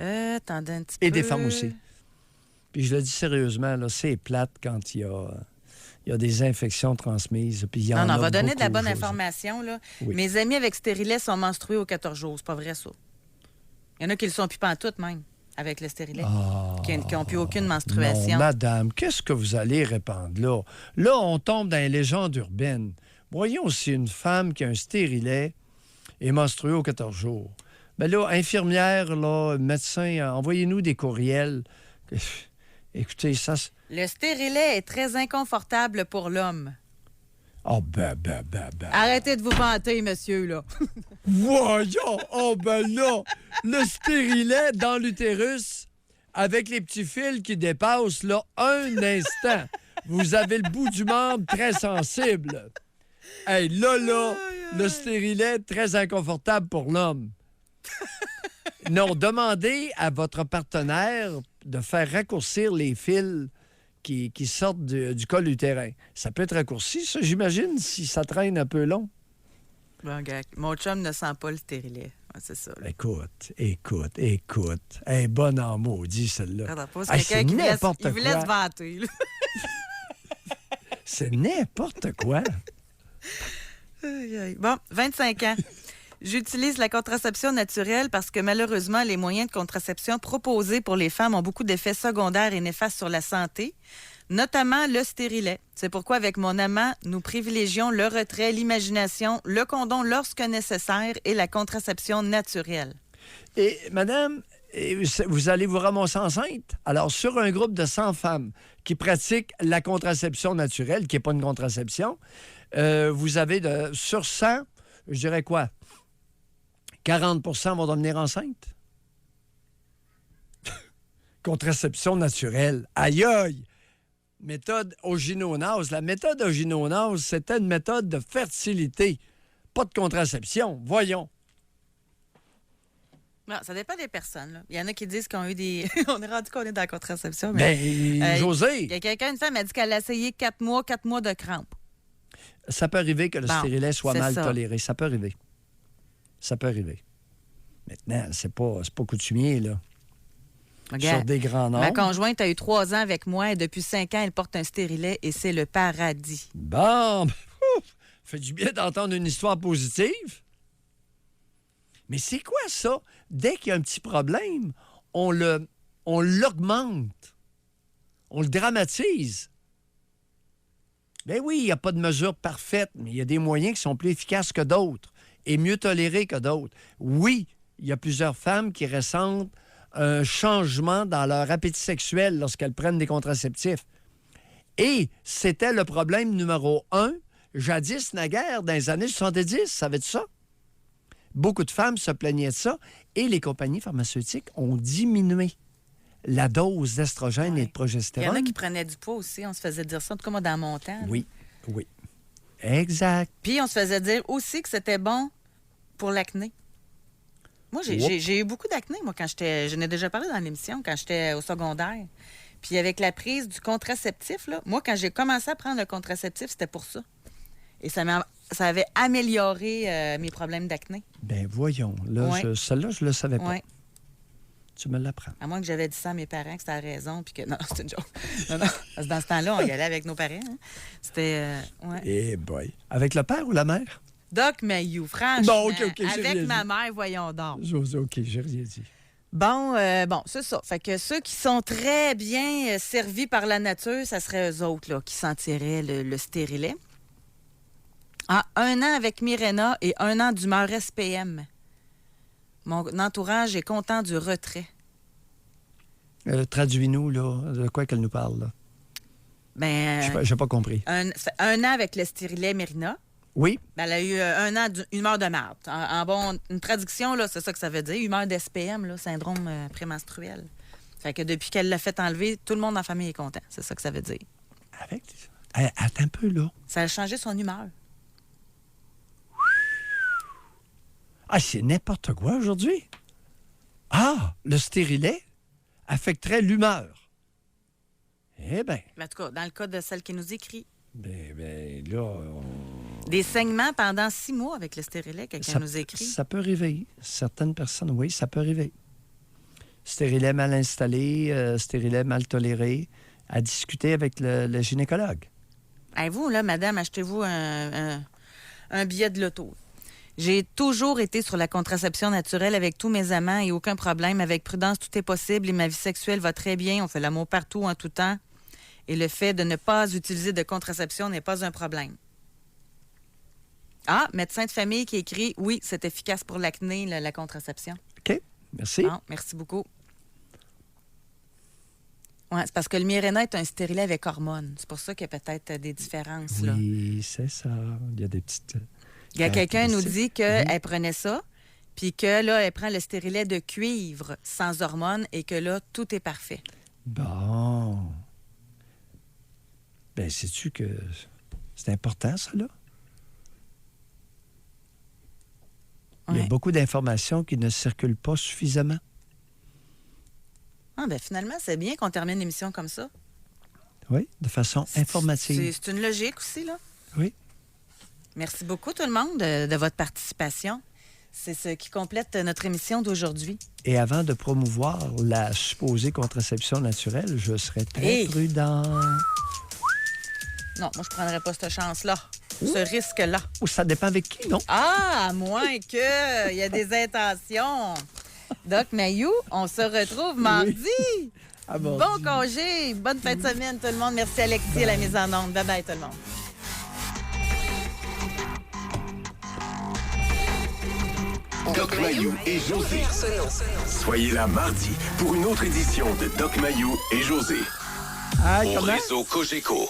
Attendez un petit peu. Et des femmes aussi. Puis je le dis sérieusement, là, c'est plate quand il y a des infections transmises. Puis il y en Non, a on va donner de la beaucoup, bonne Josée. information, là. Oui. Mes amis avec stérilet sont menstrués aux 14 jours. C'est pas vrai, ça. Il y en a qui le sont plus pantoute, même. avec le stérilet, Ah, qui n'ont plus aucune menstruation. non, madame, qu'est-ce que vous allez répandre là? Là, on tombe dans les légendes urbaines. Voyons si une femme qui a un stérilet est menstruée aux 14 jours. Bien là, infirmière, là, médecin, envoyez-nous des courriels. Écoutez, ça... Le stérilet est très inconfortable pour l'homme. Oh, ben. Arrêtez de vous vanter, monsieur, là. Voyons! Oh, ben là, le stérilet dans l'utérus, avec les petits fils qui dépassent, là, un instant. Vous avez le bout du membre très sensible. Hey, là, le stérilet, très inconfortable pour l'homme. Non, demandez à votre partenaire de faire raccourcir les fils qui sortent du col utérin. Ça peut être raccourci, ça, j'imagine, si ça traîne un peu long. Bon, gars, mon chum ne sent pas le stérilet. Ouais, c'est ça. Là. Écoute. Hey, bonne en maudit, celle-là. Attends, pas, c'est Hey, quelqu'un qui n'importe il voulait quoi. se vanter. Là. C'est n'importe quoi. Aïe, aïe. Bon, 25 ans. J'utilise la contraception naturelle parce que malheureusement, les moyens de contraception proposés pour les femmes ont beaucoup d'effets secondaires et néfastes sur la santé, notamment le stérilet. C'est pourquoi, avec mon amant, nous privilégions le retrait, l'imagination, le condom lorsque nécessaire et la contraception naturelle. Et, madame, vous allez vous ramasser enceinte. Alors, sur un groupe de 100 femmes qui pratiquent la contraception naturelle, qui n'est pas une contraception, vous avez sur 100, je dirais quoi? 40 vont devenir enceintes. Contraception naturelle. Aïe, aïe! Méthode Oginonase. La méthode Oginonase, c'était une méthode de fertilité. Pas de contraception. Voyons. Non, ça dépend des personnes. Là. Il y en a qui disent qu'on a eu des... On est rendu qu'on est dans la contraception. Mais Ben, José... il y a quelqu'un, une femme, a dit qu'elle a essayé 4 mois de crampes. Ça peut arriver que le stérilet soit c'est mal ça. toléré. Ça peut arriver. Ça peut arriver. Maintenant, c'est pas coutumier, là. Regarde, Sur des grands nombres. ma conjointe a eu 3 ans avec moi et depuis 5 ans, elle porte un stérilet et c'est le paradis. Bon, fait du bien d'entendre une histoire positive. Mais c'est quoi ça? Dès qu'il y a un petit problème, on l'augmente. On le dramatise. Ben oui, il n'y a pas de mesure parfaite, mais il y a des moyens qui sont plus efficaces que d'autres et mieux tolérés que d'autres. Oui, il y a plusieurs femmes qui ressentent un changement dans leur appétit sexuel lorsqu'elles prennent des contraceptifs. Et c'était le problème numéro 1, jadis, naguère, dans les années 70. Savais-tu ça? Beaucoup de femmes se plaignaient de ça et les compagnies pharmaceutiques ont diminué la dose d'estrogène et de Il y en progestérone. a qui prenaient du poids aussi. On se faisait dire ça, en tout cas, moi, dans mon temps. là. Oui. Exact. Puis, on se faisait dire aussi que c'était bon pour l'acné. Moi, j'ai eu beaucoup d'acné, moi, quand j'étais... Je n'ai déjà parlé dans l'émission, quand j'étais au secondaire. Puis, avec la prise du contraceptif, là, moi, quand j'ai commencé à prendre le contraceptif, c'était pour ça. Et ça avait amélioré mes problèmes d'acné. Ben voyons. Là, Ouais. celle-là, je ne le savais pas. Oui. Tu me l'apprends. À moins que j'avais dit ça à mes parents, que c'était la raison, puis que... Non, c'était une joke. Non, parce que dans ce temps-là, on y allait avec nos parents. Hein. C'était... ouais. Eh boy. Avec le père ou la mère? Doc Mayou, franchement, Bon, OK, j'ai rien avec dit. ma mère, voyons donc. José, OK, j'ai rien dit. Bon, c'est ça. Fait que ceux qui sont très bien servis par la nature, ça serait eux autres là, qui sentiraient le stérilet. Ah, 1 an avec Mirena et 1 an d'humeur SPM. Mon entourage est content du retrait. Traduis-nous, là, de quoi qu'elle nous parle, là. Ben, Je n'ai pas compris. ça fait 1 an avec le stérilet Mirena. Oui? Ben, elle a eu 1 an d'humeur de marde. Une traduction, là, c'est ça que ça veut dire. Humeur d'SPM, là, syndrome prémenstruel. Fait que depuis qu'elle l'a fait enlever, tout le monde dans la famille est content. C'est ça que ça veut dire. Avec? Attends un peu, là. Ça a changé son humeur. Ah, c'est n'importe quoi aujourd'hui. Ah, le stérilet affecterait l'humeur. Eh bien. En tout cas, dans le cas de celle qui nous écrit. Ben là... Des saignements pendant 6 mois avec le stérilet, quelqu'un nous écrit. Ça peut arriver. Certaines personnes, oui, ça peut arriver. Stérilet mal installé, stérilet mal toléré, à discuter avec le gynécologue. Hey, vous, là, madame, achetez-vous un billet de loto. J'ai toujours été sur la contraception naturelle avec tous mes amants et aucun problème. Avec prudence, tout est possible et ma vie sexuelle va très bien. On fait l'amour partout, en tout temps. Et le fait de ne pas utiliser de contraception n'est pas un problème. Ah, médecin de famille qui écrit « Oui, c'est efficace pour l'acné, la contraception. » OK, merci. Bon, merci beaucoup. Oui, c'est parce que le Mirena est un stérilet avec hormones. C'est pour ça qu'il y a peut-être des différences. Là. Oui, c'est ça. Il y a des petites... Il y a quelqu'un qui nous dit qu'elle Oui. prenait ça, puis que là, elle prend le stérilet de cuivre sans hormones et que là, tout est parfait. Bon. Ben, sais-tu que c'est important, ça, là? Il y a Ouais. beaucoup d'informations qui ne circulent pas suffisamment. Ah, ben finalement, c'est bien qu'on termine l'émission comme ça. Oui, de façon informative. C'est une logique aussi, là. Oui. Merci beaucoup, tout le monde, de votre participation. C'est ce qui complète notre émission d'aujourd'hui. Et avant de promouvoir la supposée contraception naturelle, je serais très Hey! prudent. Non, moi, je ne prendrais pas cette chance-là, ce risque-là. Oh, ça dépend avec qui, non? Ah, à moins qu'il y ait des intentions. Doc Mayou, on se retrouve mardi. Ah, Bon congé, bonne fin de semaine, tout le monde. Merci, Alexis, à la mise en onde. Bye-bye, tout le monde. Doc Mayou et José. Arsenault. Soyez là mardi pour une autre édition de Doc Mayou et José. Ah, Au comment? réseau Cogeco.